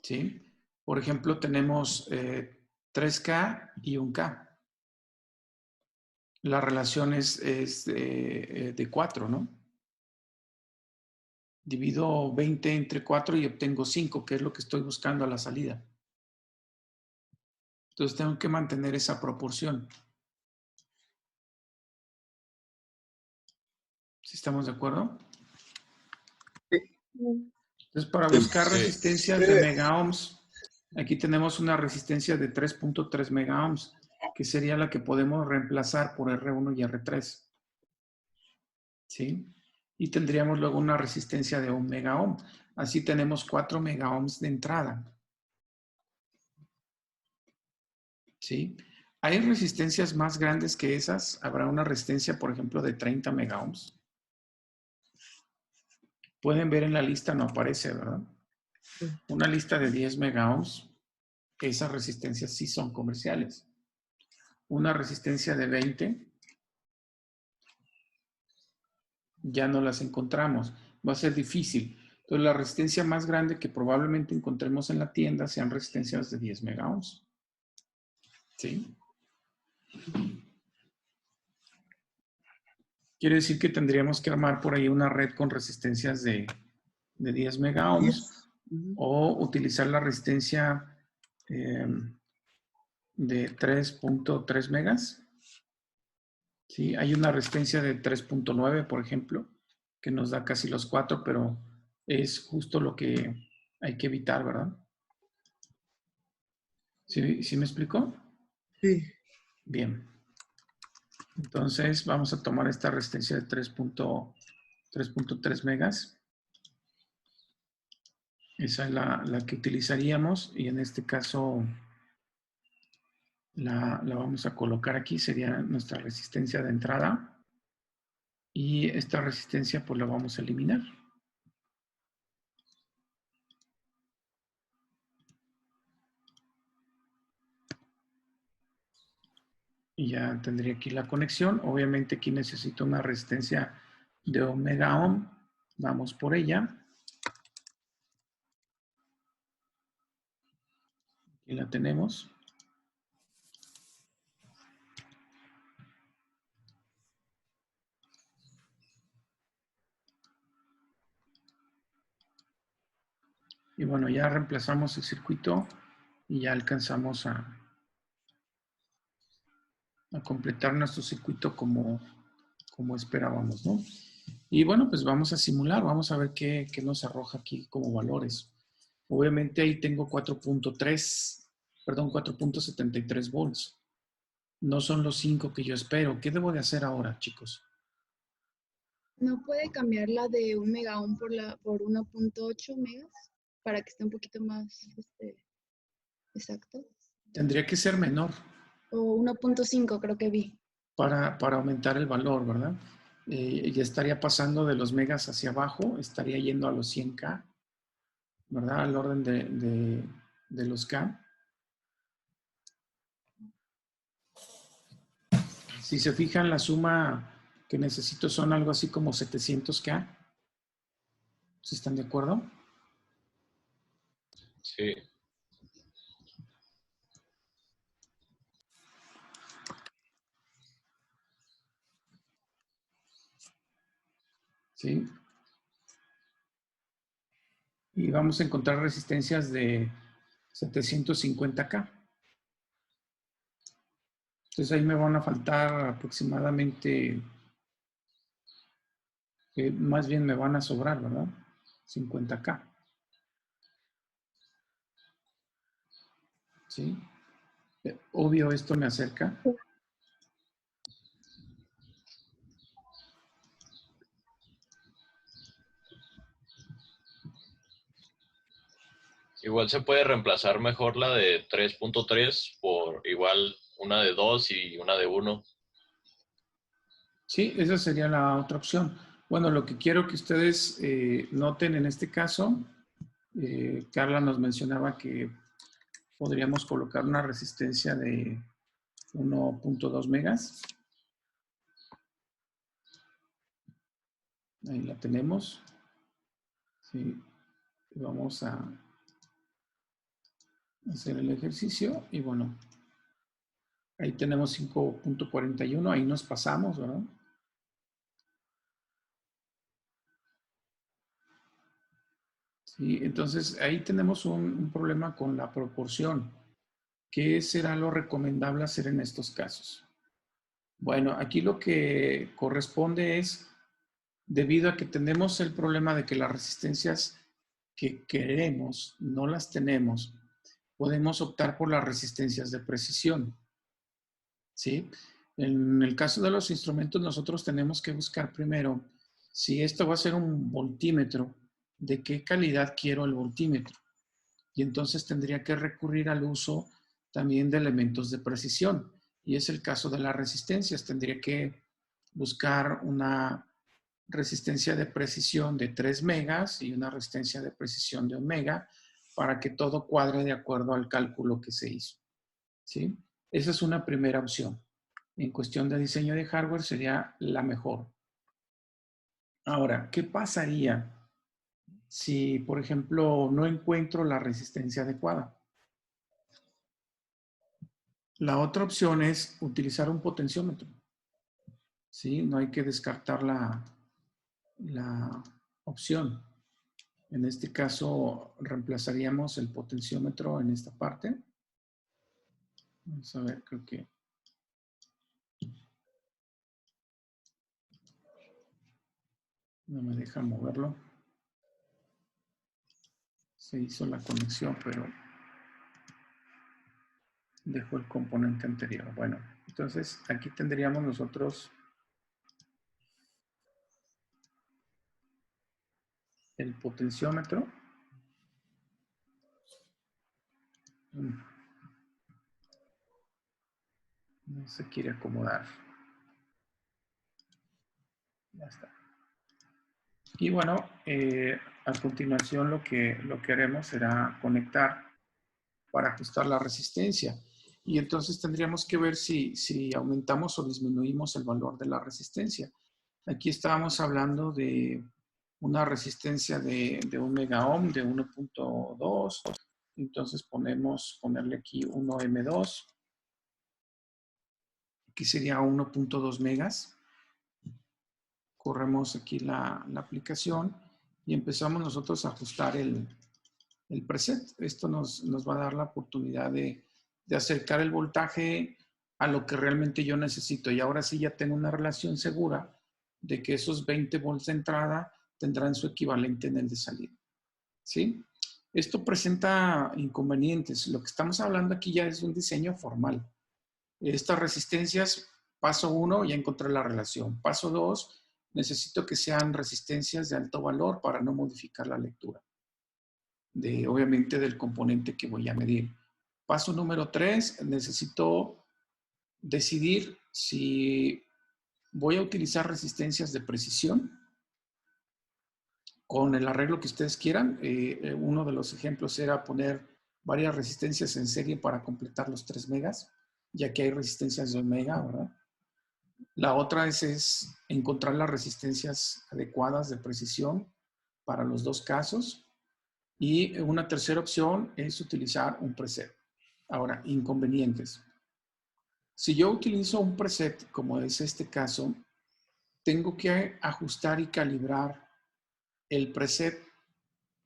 A: ¿Sí? Por ejemplo, tenemos 3K y 1K. La relación es de 4, ¿no? Divido 20 entre 4 y obtengo 5, que es lo que estoy buscando a la salida. Entonces tengo que mantener esa proporción. ¿Sí estamos de acuerdo? Entonces, para buscar resistencias de megaohms, aquí tenemos una resistencia de 3.3 megaohms, que sería la que podemos reemplazar por R1 y R3. ¿Sí? Y tendríamos luego una resistencia de 1 megaohm. Así tenemos 4 megaohms de entrada. ¿Sí? ¿Hay resistencias más grandes que esas? Habrá una resistencia, por ejemplo, de 30 megaohms. Pueden ver en la lista, no aparece, ¿verdad? Una lista de 10 megaohms, esas resistencias sí son comerciales. Una resistencia de 20, ya no las encontramos. Va a ser difícil. Entonces, la resistencia más grande que probablemente encontremos en la tienda sean resistencias de 10 megaohms. ¿Sí? Quiere decir que tendríamos que armar por ahí una red con resistencias de 10 megaohms o utilizar la resistencia de 3.3 megas. ¿Sí? Hay una resistencia de 3.9, por ejemplo, que nos da casi los 4, pero es justo lo que hay que evitar, ¿verdad? ¿Sí me explicó?
C: Sí.
A: Bien. Entonces vamos a tomar esta resistencia de 3.3 megas. Esa es la que utilizaríamos y en este caso la vamos a colocar aquí. Sería nuestra resistencia de entrada. Y esta resistencia pues la vamos a eliminar. Y ya tendría aquí la conexión. Obviamente aquí necesito una resistencia de omega ohm. Vamos por ella. Aquí la tenemos. Y bueno, ya reemplazamos el circuito y ya alcanzamos a completar nuestro circuito como esperábamos, ¿no? Y bueno, pues vamos a simular, vamos a ver qué nos arroja aquí como valores. Obviamente ahí tengo 4.73 volts. No son los 5 que yo espero. ¿Qué debo de hacer ahora, chicos?
E: ¿No puede cambiarla de 1 megaohm por 1.8 megas para que esté un poquito más exacto?
A: Tendría que ser menor
E: O 1.5 creo que vi.
A: para aumentar el valor, ¿verdad? Ya estaría pasando de los megas hacia abajo, estaría yendo a los 100K, ¿verdad? Al orden de los K. Si se fijan, la suma que necesito son algo así como 700K. ¿Sí están de acuerdo?
B: Sí.
A: ¿Sí? Y vamos a encontrar resistencias de 750K. Entonces ahí me van a faltar aproximadamente, más bien me van a sobrar, ¿verdad? 50K. ¿Sí? Obvio, esto me acerca.
B: Igual se puede reemplazar mejor la de 3.3 por igual una de 2 y una de 1.
A: Sí, esa sería la otra opción. Bueno, lo que quiero que ustedes noten en este caso, Carla nos mencionaba que podríamos colocar una resistencia de 1.2 megas. Ahí la tenemos. Sí. Vamos a hacer el ejercicio y bueno, ahí tenemos 5.41, ahí nos pasamos, ¿verdad? Sí, entonces ahí tenemos un problema con la proporción. ¿Qué será lo recomendable hacer en estos casos? Bueno, aquí lo que corresponde es, debido a que tenemos el problema de que las resistencias que queremos no las tenemos, podemos optar por las resistencias de precisión. ¿Sí? En el caso de los instrumentos, nosotros tenemos que buscar primero si esto va a ser un voltímetro, de qué calidad quiero el voltímetro. Y entonces tendría que recurrir al uso también de elementos de precisión. Y es el caso de las resistencias. Tendría que buscar una resistencia de precisión de 3 megas y una resistencia de precisión de 1 mega para que todo cuadre de acuerdo al cálculo que se hizo. ¿Sí? Esa es una primera opción. En cuestión de diseño de hardware sería la mejor. Ahora, ¿qué pasaría si, por ejemplo, no encuentro la resistencia adecuada? La otra opción es utilizar un potenciómetro. ¿sí? No hay que descartar la opción. En este caso, reemplazaríamos el potenciómetro en esta parte. Vamos a ver, creo que... No me deja moverlo. Se hizo la conexión, pero dejó el componente anterior. Bueno, entonces aquí tendríamos nosotros el potenciómetro. No se quiere acomodar. Ya está. Y bueno, a continuación lo que haremos será conectar para ajustar la resistencia. Y entonces tendríamos que ver si aumentamos o disminuimos el valor de la resistencia. Aquí estábamos hablando de una resistencia de 1 megaohm de 1.2. Entonces ponerle aquí 1M2. Aquí sería 1.2 megas. Corremos aquí la aplicación y empezamos nosotros a ajustar el preset. Esto nos va a dar la oportunidad de acercar el voltaje a lo que realmente yo necesito. Y ahora sí ya tengo una relación segura de que esos 20 volts de entrada tendrán su equivalente en el de salida. ¿Sí? Esto presenta inconvenientes. Lo que estamos hablando aquí ya es un diseño formal. Estas resistencias, paso 1, ya encontré la relación. Paso 2, necesito que sean resistencias de alto valor para no modificar la lectura. Obviamente del componente que voy a medir. Paso número 3, necesito decidir si voy a utilizar resistencias de precisión con el arreglo que ustedes quieran. Uno de los ejemplos era poner varias resistencias en serie para completar los 3 megas, ya que hay resistencias de 1 mega, ¿verdad? La otra es encontrar las resistencias adecuadas de precisión para los dos casos. Y una tercera opción es utilizar un preset. Ahora, inconvenientes. Si yo utilizo un preset, como es este caso, tengo que ajustar y calibrar el preset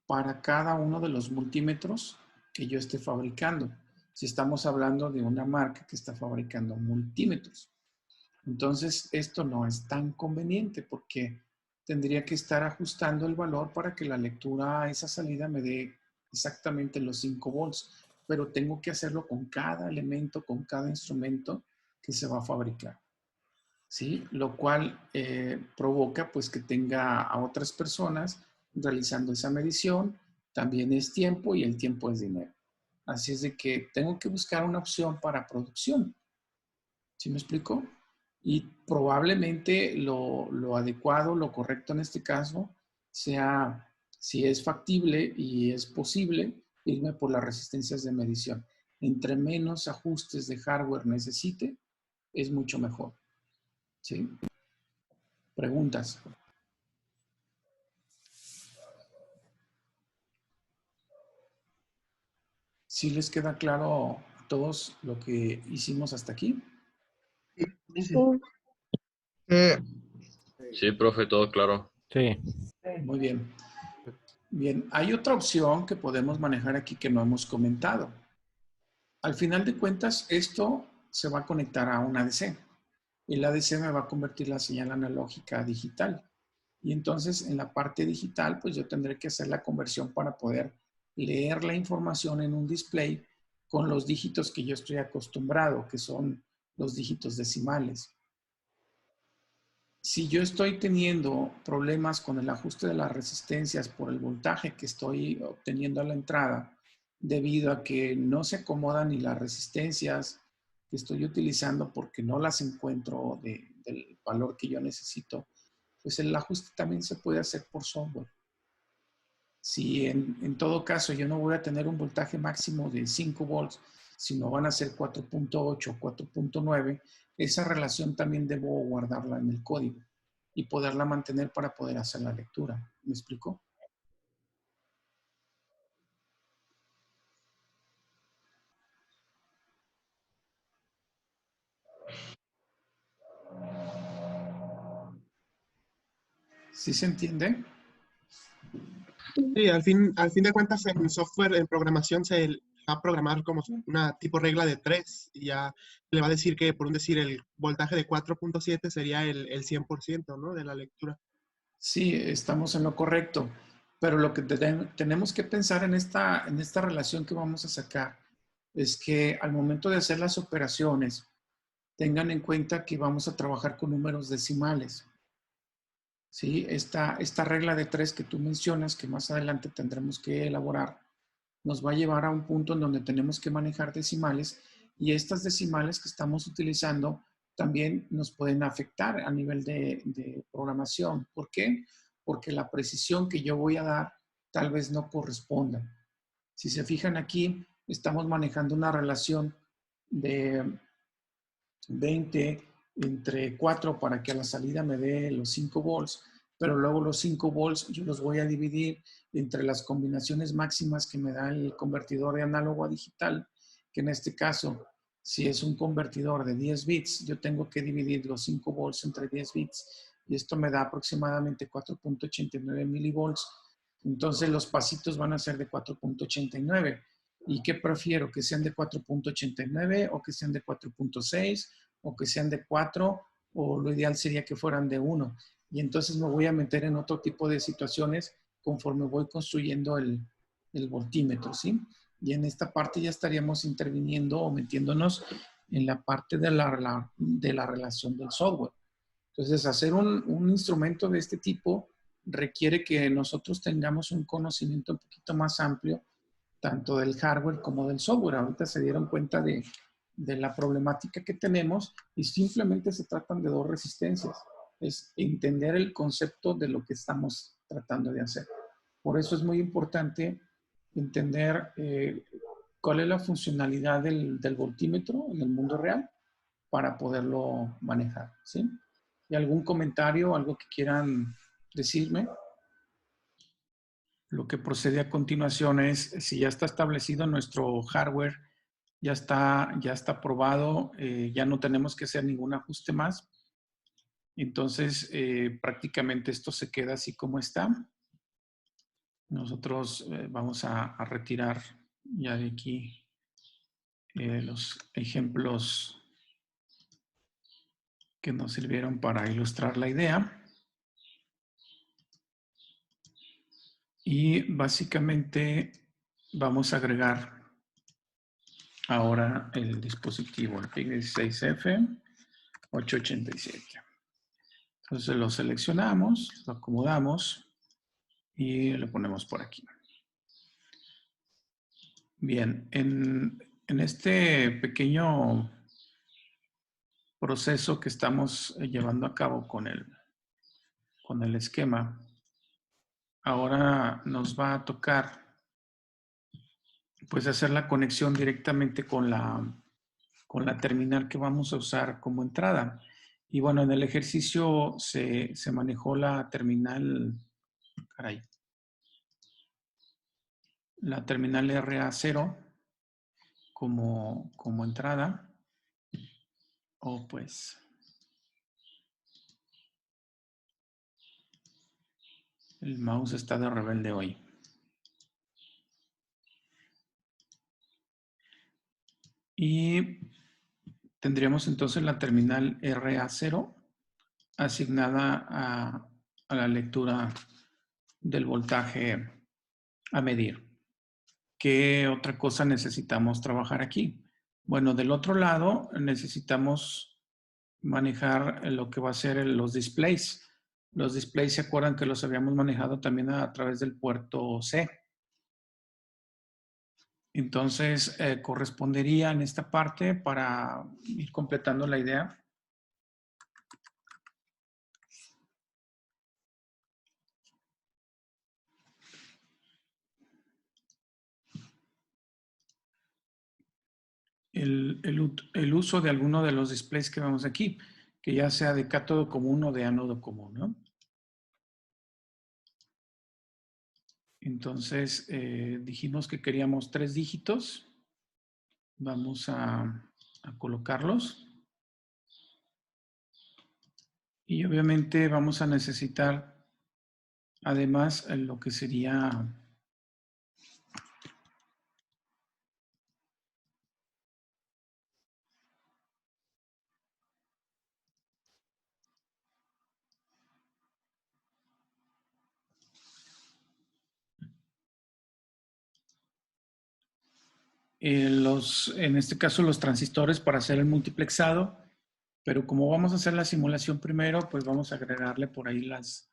A: para cada uno de los multímetros que yo esté fabricando. Si estamos hablando de una marca que está fabricando multímetros. Entonces, esto no es tan conveniente porque tendría que estar ajustando el valor para que la lectura a esa salida me dé exactamente los 5 volts, pero tengo que hacerlo con cada elemento, con cada instrumento que se va a fabricar. ¿Sí? Lo cual provoca pues que tenga a otras personas realizando esa medición. También es tiempo y el tiempo es dinero. Así es de que tengo que buscar una opción para producción. ¿Sí me explico? Y probablemente lo adecuado, lo correcto en este caso, sea, si es factible y es posible, irme por las resistencias de medición. Entre menos ajustes de hardware necesite, es mucho mejor. ¿Sí? Preguntas. ¿Sí les queda claro a todos lo que hicimos hasta aquí?
C: Sí.
B: Sí, profe, todo claro.
H: Sí.
A: Muy bien. Bien, hay otra opción que podemos manejar aquí que no hemos comentado. Al final de cuentas, esto se va a conectar a un ADC. El ADC me va a convertir la señal analógica a digital. Y entonces, en la parte digital, pues yo tendré que hacer la conversión para poder leer la información en un display con los dígitos que yo estoy acostumbrado, que son los dígitos decimales. Si yo estoy teniendo problemas con el ajuste de las resistencias por el voltaje que estoy obteniendo a la entrada, debido a que no se acomodan ni las resistencias que estoy utilizando porque no las encuentro del valor que yo necesito, pues el ajuste también se puede hacer por software. Si en todo caso yo no voy a tener un voltaje máximo de 5 volts, sino van a ser 4.8 o 4.9, esa relación también debo guardarla en el código y poderla mantener para poder hacer la lectura. ¿Me explico? ¿Sí se entiende?
C: Sí, al fin de cuentas en software, en programación, se va a programar como una tipo regla de 3 y ya le va a decir que, por un decir, el voltaje de 4.7 sería el 100%, ¿no? De la lectura.
A: Sí, estamos en lo correcto, pero lo que tenemos que pensar en esta relación que vamos a sacar es que al momento de hacer las operaciones, tengan en cuenta que vamos a trabajar con números decimales. ¿Sí? Esta regla de 3 que tú mencionas, que más adelante tendremos que elaborar, nos va a llevar a un punto en donde tenemos que manejar decimales y estas decimales que estamos utilizando también nos pueden afectar a nivel de programación. ¿Por qué? Porque la precisión que yo voy a dar tal vez no corresponda. Si se fijan aquí, estamos manejando una relación de 20 entre 4 para que a la salida me dé los 5 volts, pero luego los 5 volts yo los voy a dividir entre las combinaciones máximas que me da el convertidor de análogo a digital, que en este caso, si es un convertidor de 10 bits, yo tengo que dividir los 5 volts entre 10 bits y esto me da aproximadamente 4.89 milivolts. Entonces los pasitos van a ser de 4.89. ¿Y qué prefiero? ¿Que sean de 4.89 o que sean de 4.6 o que sean de 4 o lo ideal sería que fueran de 1? Y entonces me voy a meter en otro tipo de situaciones conforme voy construyendo el voltímetro, ¿sí? Y en esta parte ya estaríamos interviniendo o metiéndonos en la parte de la relación del software. Entonces, hacer un instrumento de este tipo requiere que nosotros tengamos un conocimiento un poquito más amplio, tanto del hardware como del software. Ahorita se dieron cuenta de la problemática que tenemos y simplemente se tratan de dos resistencias. Es entender el concepto de lo que estamos tratando de hacer. Por eso es muy importante entender cuál es la funcionalidad del voltímetro en el mundo real para poderlo manejar, ¿sí? ¿Y algún comentario, algo que quieran decirme? Lo que procede a continuación es, si ya está establecido nuestro hardware, ya está probado, ya no tenemos que hacer ningún ajuste más. Entonces, prácticamente esto se queda así como está. Nosotros vamos a retirar ya de aquí los ejemplos que nos sirvieron para ilustrar la idea. Y básicamente vamos a agregar ahora el dispositivo, el PIC16F 887. Entonces lo seleccionamos, lo acomodamos y lo ponemos por aquí. Bien, en este pequeño proceso que estamos llevando a cabo con el esquema, ahora nos va a tocar pues hacer la conexión directamente con la terminal que vamos a usar como entrada. Y bueno, en el ejercicio se manejó la terminal, caray, la terminal RA0 como entrada. O pues el mouse está de rebelde hoy. Y tendríamos entonces la terminal RA0 asignada a la lectura del voltaje a medir. ¿Qué otra cosa necesitamos trabajar aquí? Bueno, del otro lado necesitamos manejar lo que va a ser los displays. Los displays, ¿se acuerdan que los habíamos manejado también a través del puerto C? Entonces, correspondería en esta parte para ir completando la idea. El uso de alguno de los displays que vemos aquí, que ya sea de cátodo común o de ánodo común, ¿no? Entonces, dijimos que queríamos 3 dígitos. Vamos a colocarlos. Y obviamente vamos a necesitar Además, lo que sería en este caso, los transistores para hacer el multiplexado, pero como vamos a hacer la simulación primero, pues vamos a agregarle por ahí las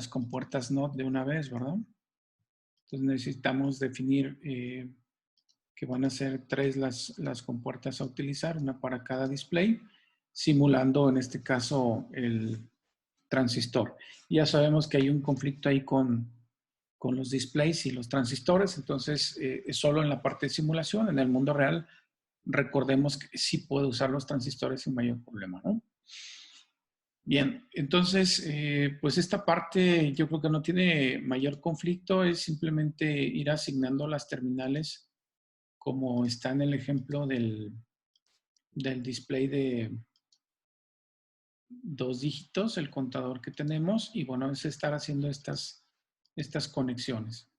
A: compuertas NOT de una vez, ¿verdad? Entonces necesitamos definir que van a ser 3 las compuertas a utilizar, una para cada display, simulando en este caso el transistor. Ya sabemos que hay un conflicto ahí con los displays y los transistores, entonces es solo en la parte de simulación. En el mundo real, recordemos que sí puedo usar los transistores sin mayor problema, ¿no? Bien, entonces, pues esta parte yo creo que no tiene mayor conflicto, es simplemente ir asignando las terminales como está en el ejemplo del display de 2 dígitos, el contador que tenemos, y bueno, es estar haciendo estas conexiones.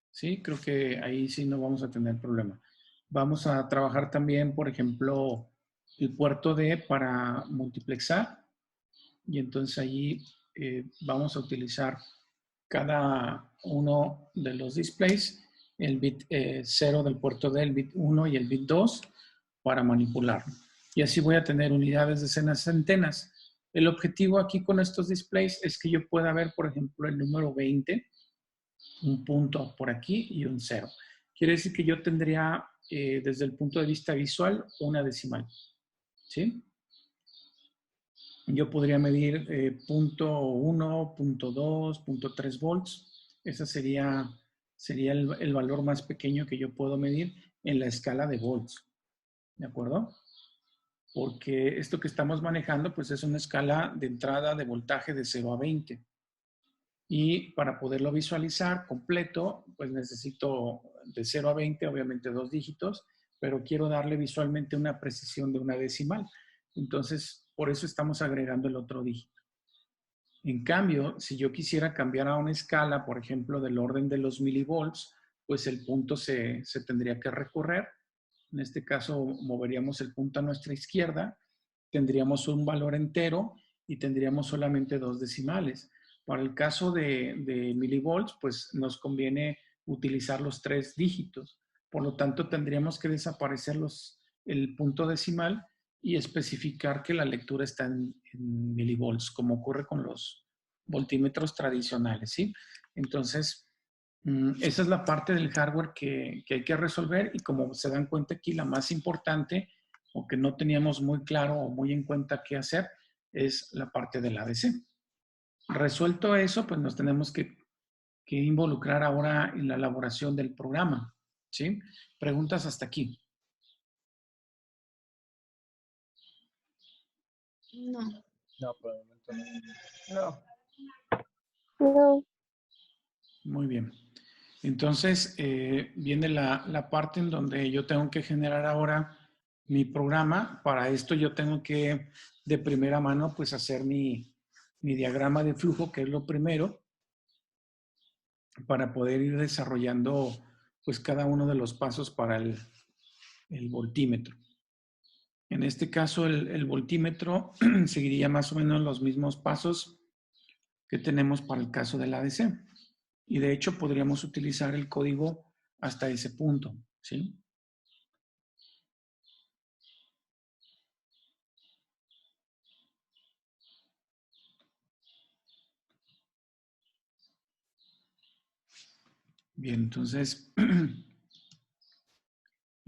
A: ¿Sí? Creo que ahí sí no vamos a tener problema. Vamos a trabajar también, por ejemplo, el puerto D para multiplexar, y entonces allí vamos a utilizar cada uno de los displays, el bit 0 del puerto D, el bit 1 y el bit 2 para manipularlo. Y así voy a tener unidades, decenas, centenas. El objetivo aquí con estos displays es que yo pueda ver, por ejemplo, el número 20, un punto por aquí y un 0. Quiere decir que yo tendría, desde el punto de vista visual, una decimal. ¿Sí? Yo podría medir punto 1, punto 2, punto 3 volts. Ese sería el valor más pequeño que yo puedo medir en la escala de volts. ¿De acuerdo? Porque esto que estamos manejando pues es una escala de entrada de voltaje de 0 a 20. Y para poderlo visualizar completo, pues necesito de 0 a 20, obviamente 2 dígitos, pero quiero darle visualmente una precisión de una decimal. Entonces, por eso estamos agregando el otro dígito. En cambio, si yo quisiera cambiar a una escala, por ejemplo, del orden de los milivolts, pues el punto se tendría que recorrer. En este caso, moveríamos el punto a nuestra izquierda, tendríamos un valor entero y tendríamos solamente 2 decimales. Para el caso de milivolts, pues nos conviene utilizar los 3 dígitos. Por lo tanto, tendríamos que desaparecer el punto decimal y especificar que la lectura está en milivolts, como ocurre con los voltímetros tradicionales, ¿sí? Entonces, esa es la parte del hardware que hay que resolver, y como se dan cuenta aquí, la más importante, o que no teníamos muy claro o muy en cuenta qué hacer, es la parte del ADC. Resuelto eso, pues nos tenemos que involucrar ahora en la elaboración del programa, ¿sí? Preguntas hasta aquí.
E: No.
H: No, por el momento no.
F: No.
A: Muy bien. Entonces, viene la parte en donde yo tengo que generar ahora mi programa. Para esto yo tengo que, de primera mano, pues hacer mi diagrama de flujo, que es lo primero, para poder ir desarrollando pues cada uno de los pasos para el voltímetro. En este caso, el voltímetro seguiría más o menos los mismos pasos que tenemos para el caso del ADC. Y de hecho, podríamos utilizar el código hasta ese punto, ¿sí? Bien, entonces,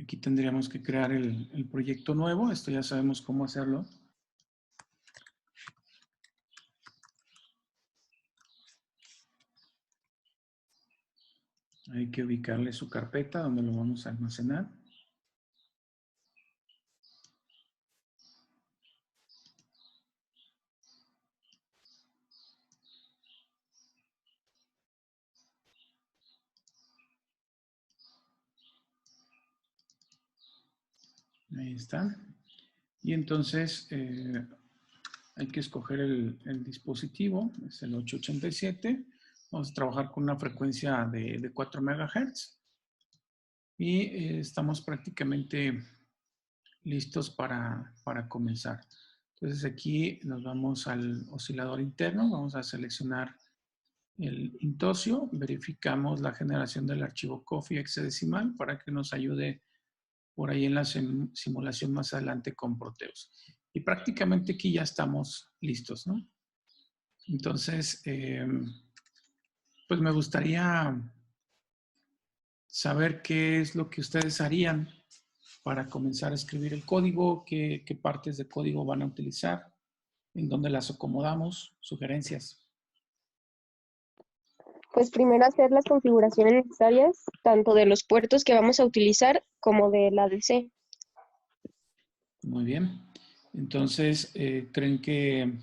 A: aquí tendríamos que crear el proyecto nuevo. Esto ya sabemos cómo hacerlo. Hay que ubicarle su carpeta donde lo vamos a almacenar. Ahí está. Y entonces hay que escoger el dispositivo, es el 887. Vamos a trabajar con una frecuencia de 4 MHz. Y estamos prácticamente listos para comenzar. Entonces aquí nos vamos al oscilador interno, vamos a seleccionar el intocio, verificamos la generación del archivo COFI hexadecimal para que nos ayude por ahí en la simulación más adelante con Proteus. Y prácticamente aquí ya estamos listos, ¿no? Entonces, pues me gustaría saber qué es lo que ustedes harían para comenzar a escribir el código, qué partes de código van a utilizar, en dónde las acomodamos, sugerencias.
F: Pues primero hacer las configuraciones necesarias, tanto de los puertos que vamos a utilizar como de la ADC.
A: Muy bien. Entonces, ¿creen que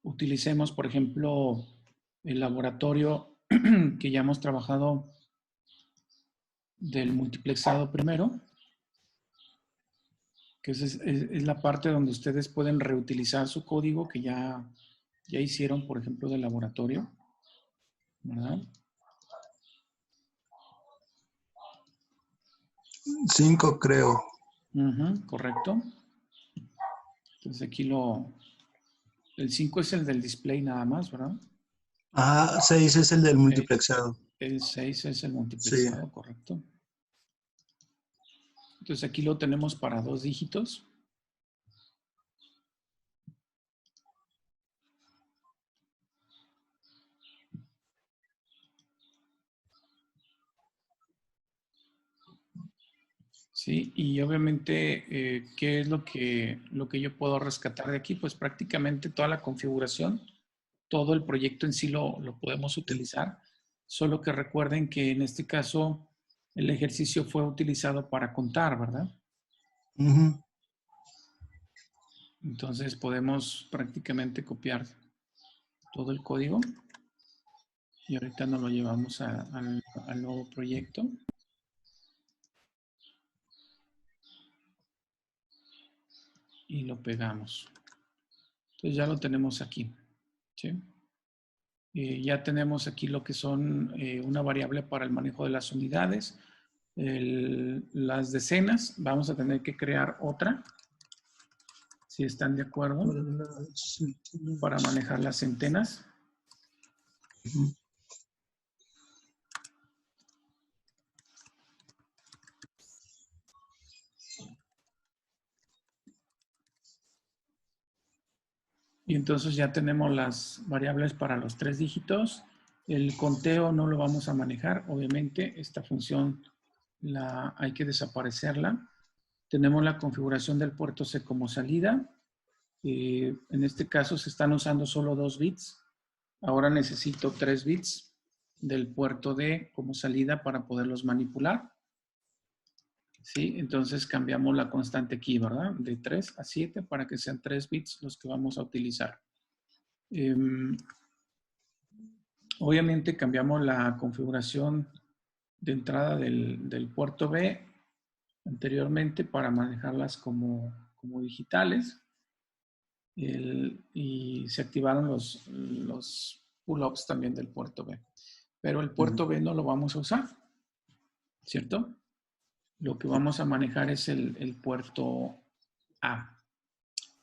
A: utilicemos, por ejemplo, el laboratorio que ya hemos trabajado del multiplexado primero? Que es la parte donde ustedes pueden reutilizar su código que ya hicieron, por ejemplo, del laboratorio, ¿verdad?
D: 5 creo.
A: Correcto. Entonces aquí el 5 es el del display nada más, ¿verdad?
D: Ajá, 6 es el del multiplexado.
A: El 6 es el multiplexado, sí. Correcto. Entonces aquí lo tenemos para 2 dígitos. Sí, y obviamente, ¿qué es lo que yo puedo rescatar de aquí? Pues prácticamente toda la configuración, todo el proyecto en sí lo podemos utilizar, solo que recuerden que en este caso el ejercicio fue utilizado para contar, ¿verdad? Entonces podemos prácticamente copiar todo el código y ahorita nos lo llevamos al nuevo proyecto. Y lo pegamos. Entonces ya lo tenemos aquí. ¿Sí? Ya tenemos aquí lo que son una variable para el manejo de las unidades. Las decenas, vamos a tener que crear otra, si están de acuerdo, para manejar las centenas. Y entonces ya tenemos las variables para los 3 dígitos. El conteo no lo vamos a manejar, obviamente. Esta función hay que desaparecerla. Tenemos la configuración del puerto C como salida. En este caso se están usando solo 2 bits. Ahora necesito 3 bits del puerto D como salida para poderlos manipular. ¿Sí? Entonces cambiamos la constante aquí, ¿verdad? De 3 a 7 para que sean 3 bits los que vamos a utilizar. Obviamente cambiamos la configuración de entrada del puerto B anteriormente para manejarlas como digitales. Y se activaron los pull-ups también del puerto B. Pero el puerto B no lo vamos a usar, ¿cierto? Lo que vamos a manejar es el puerto A.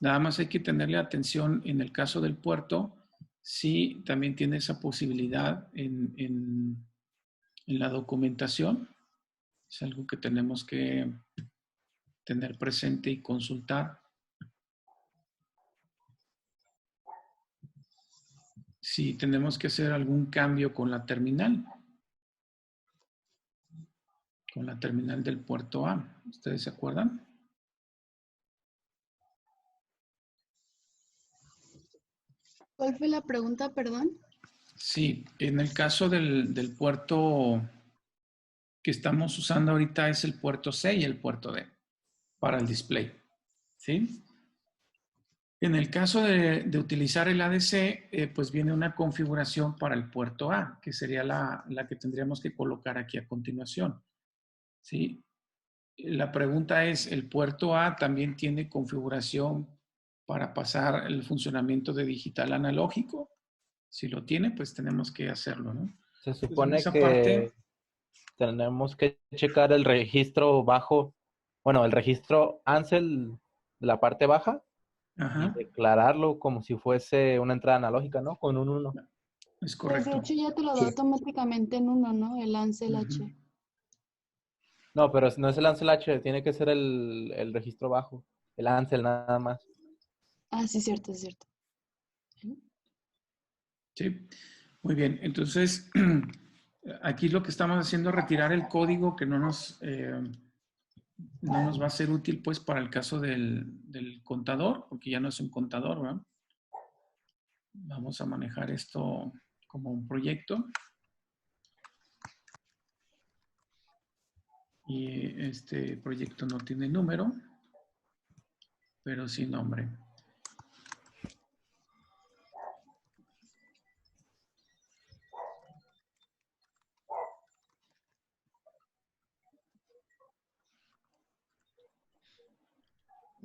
A: Nada más hay que tenerle atención en el caso del puerto, si también tiene esa posibilidad en la documentación. Es algo que tenemos que tener presente y consultar. Si tenemos que hacer algún cambio con la terminal del puerto A. ¿Ustedes se acuerdan?
E: ¿Cuál fue la pregunta, perdón?
A: Sí, en el caso del puerto que estamos usando ahorita es el puerto C y el puerto D para el display. ¿Sí? En el caso de utilizar el ADC, pues viene una configuración para el puerto A, que sería la que tendríamos que colocar aquí a continuación. ¿Sí? La pregunta es, ¿el puerto A también tiene configuración para pasar el funcionamiento de digital analógico? Si lo tiene, pues tenemos que hacerlo, ¿no?
H: Se
A: Entonces, en
H: supone
A: esa
H: que
A: parte,
H: tenemos que checar el registro bajo, bueno, el registro Ansel de la parte baja y
A: ajá,
H: declararlo como si fuese una entrada analógica, ¿no? Con un 1.
A: es
E: Pues de
A: correcto.
E: hecho ya te lo da
D: Sí.
E: automáticamente en uno, ¿no? El Ansel
A: Ujú.
E: H.
H: No, pero no es el Ansel H, tiene que ser el registro bajo. El Ansel nada más.
E: Ah, sí, cierto, es cierto.
A: Sí, muy bien. Entonces, aquí lo que estamos haciendo es retirar el código que no nos va a ser útil pues para el caso del contador, porque ya no es un contador, ¿verdad? Vamos a manejar esto como un proyecto. Y este proyecto no tiene número, pero sí nombre.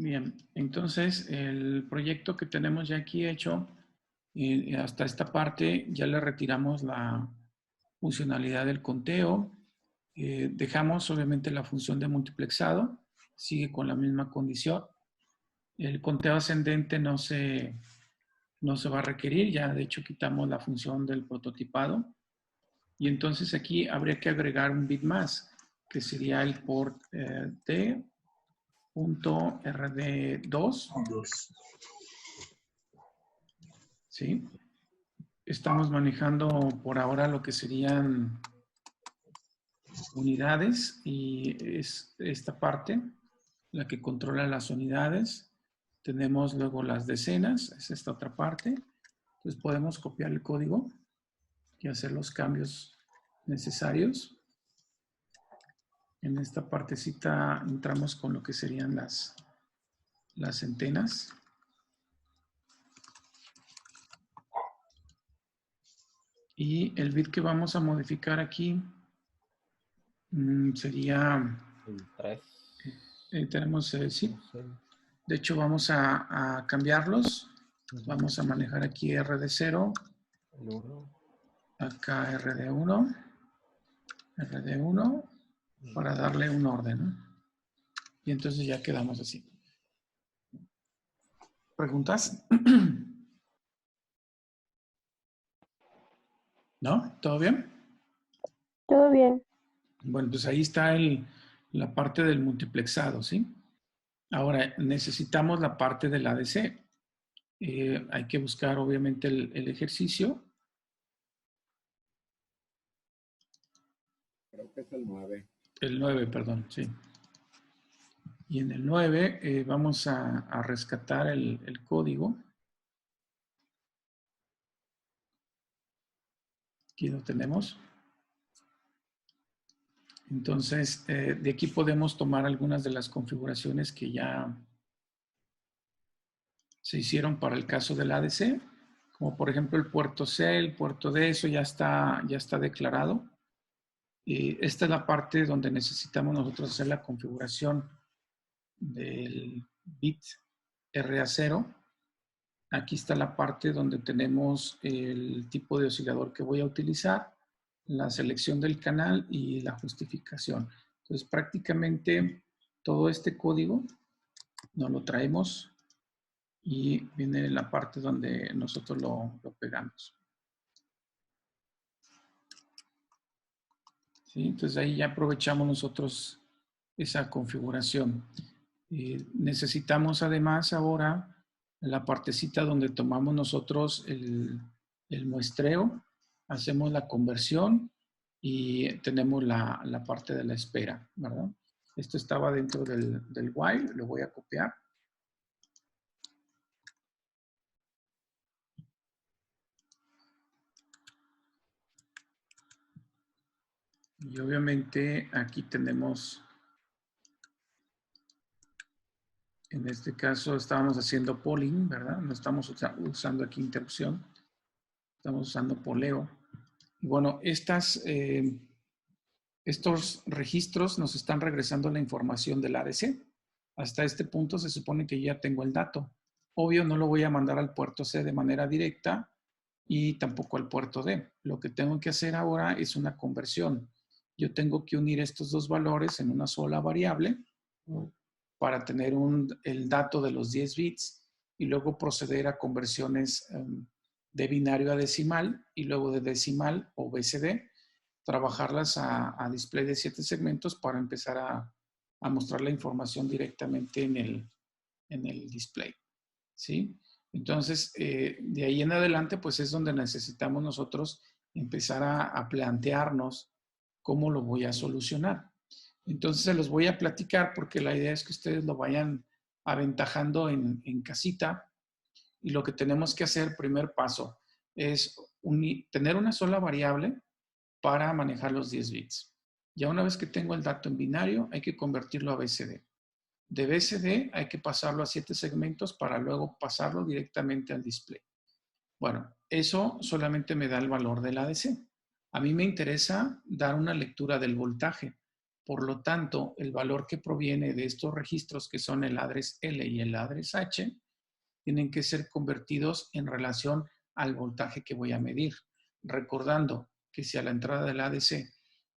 A: Bien, entonces el proyecto que tenemos ya aquí hecho, hasta esta parte ya le retiramos la funcionalidad del conteo. Dejamos obviamente la función de multiplexado, sigue con la misma condición. El conteo ascendente no se va a requerir, ya de hecho quitamos la función del prototipado. Y entonces aquí habría que agregar un bit más, que sería el port T.RD2.
D: 2.
A: ¿Sí? Estamos manejando por ahora lo que serían unidades y es esta parte la que controla las unidades. Tenemos luego las decenas, es esta otra parte. Entonces podemos copiar el código y hacer los cambios necesarios. En esta partecita entramos con lo que serían las centenas. Y el bit que vamos a modificar aquí sería,
H: El 3.
A: tenemos, sí, de hecho vamos a cambiarlos. Vamos a manejar aquí RD0,
H: El 1.
A: acá RD1, RD1, para darle un orden, ¿no? Y entonces ya quedamos así. ¿Preguntas? ¿No? ¿Todo bien?
F: Todo bien.
A: Bueno, pues ahí está la parte del multiplexado, ¿sí? Ahora, necesitamos la parte del ADC. Hay que buscar, obviamente, el ejercicio.
I: Creo que es el 9.
A: El 9, perdón, sí. Y en el 9 vamos a rescatar el código. Aquí lo tenemos. Entonces, de aquí podemos tomar algunas de las configuraciones que ya se hicieron para el caso del ADC, como por ejemplo el puerto C, el puerto D, eso ya está declarado. Esta es la parte donde necesitamos nosotros hacer la configuración del bit RA0. Aquí está la parte donde tenemos el tipo de oscilador que voy a utilizar, la selección del canal y la justificación. Entonces, prácticamente todo este código nos lo traemos y viene en la parte donde nosotros lo pegamos. ¿Sí? Entonces, ahí ya aprovechamos nosotros esa configuración. Necesitamos además ahora la partecita donde tomamos nosotros el muestreo, hacemos la conversión y tenemos la parte de la espera, ¿verdad? Esto estaba dentro del while, lo voy a copiar. Y obviamente aquí tenemos, en este caso estábamos haciendo polling, ¿verdad? No estamos usando aquí interrupción, estamos usando poleo. Y bueno, estos registros nos están regresando la información del ADC. Hasta este punto se supone que ya tengo el dato. Obvio, no lo voy a mandar al puerto C de manera directa, y tampoco al puerto D. Lo que tengo que hacer ahora es una conversión. Yo tengo que unir estos dos valores en una sola variable para tener el dato de los 10 bits y luego proceder a conversiones de binario a decimal y luego de decimal o BCD, trabajarlas a display de 7 segmentos para empezar a mostrar la información directamente en el display. ¿Sí? Entonces, de ahí en adelante, pues es donde necesitamos nosotros empezar a plantearnos cómo lo voy a solucionar. Entonces, se los voy a platicar porque la idea es que ustedes lo vayan aventajando en casita. Y lo que tenemos que hacer, primer paso, es tener una sola variable para manejar los 10 bits. Ya una vez que tengo el dato en binario, hay que convertirlo a BCD. De BCD hay que pasarlo a 7 segmentos para luego pasarlo directamente al display. Bueno, eso solamente me da el valor del ADC. A mí me interesa dar una lectura del voltaje. Por lo tanto, el valor que proviene de estos registros, que son el address L y el address H, tienen que ser convertidos en relación al voltaje que voy a medir. Recordando que si a la entrada del ADC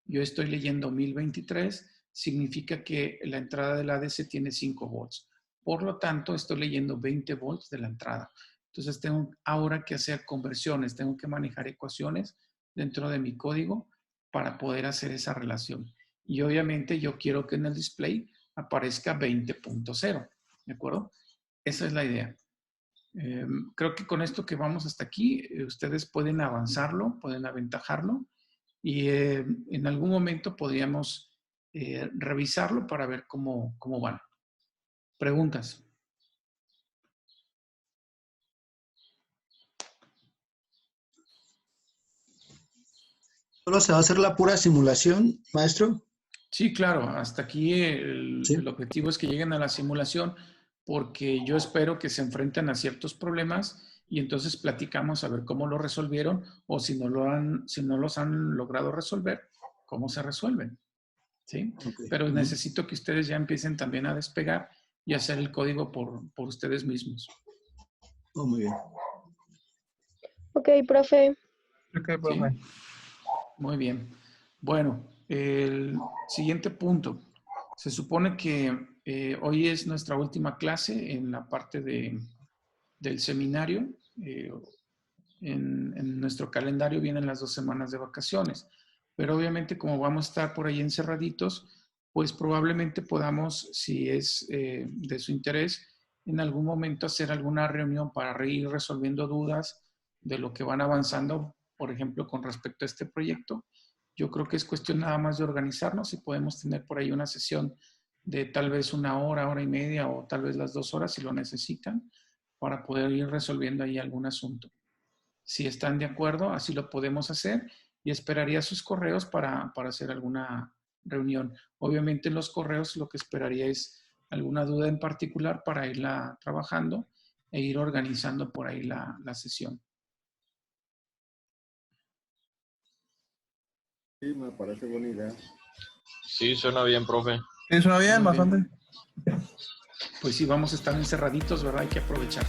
A: yo estoy leyendo 1023, significa que la entrada del ADC tiene 5 volts. Por lo tanto, estoy leyendo 20 volts de la entrada. Entonces, tengo ahora que hacer conversiones, tengo que manejar ecuaciones dentro de mi código para poder hacer esa relación. Y obviamente yo quiero que en el display aparezca 20.0, ¿de acuerdo? Esa es la idea. Creo que con esto que vamos hasta aquí, ustedes pueden avanzarlo, pueden aventajarlo y en algún momento podríamos revisarlo para ver cómo van. ¿Preguntas?
D: ¿Solo se va a hacer la pura simulación, maestro?
A: Sí, claro. Hasta aquí
D: Sí.
A: el objetivo es que lleguen a la simulación porque yo espero que se enfrenten a ciertos problemas y entonces platicamos a ver cómo lo resolvieron o si no los han logrado resolver, cómo se resuelven. ¿Sí?
D: Okay.
A: Pero necesito que ustedes ya empiecen también a despegar y hacer el código por ustedes mismos.
D: Oh, muy bien.
F: Ok, profe.
C: Ok, profe.
A: ¿Sí? Muy bien. Bueno, el siguiente punto. Se supone que hoy es nuestra última clase en la parte del seminario. En nuestro calendario vienen las 2 semanas de vacaciones. Pero obviamente como vamos a estar por ahí encerraditos, pues probablemente podamos, si es de su interés, en algún momento hacer alguna reunión para ir resolviendo dudas de lo que van avanzando, por ejemplo, con respecto a este proyecto. Yo creo que es cuestión nada más de organizarnos y podemos tener por ahí una sesión de tal vez 1 hora, hora y media o tal vez las 2 horas si lo necesitan para poder ir resolviendo ahí algún asunto. Si están de acuerdo, así lo podemos hacer y esperaría sus correos para hacer alguna reunión. Obviamente en los correos lo que esperaría es alguna duda en particular para irla trabajando e ir organizando por ahí la sesión.
I: Sí, me parece buena idea.
B: Sí, suena bien, profe.
C: Sí, suena bien,
A: Muy
C: bastante.
A: bien. Pues sí, vamos a estar encerraditos, ¿verdad? Hay que aprovechar.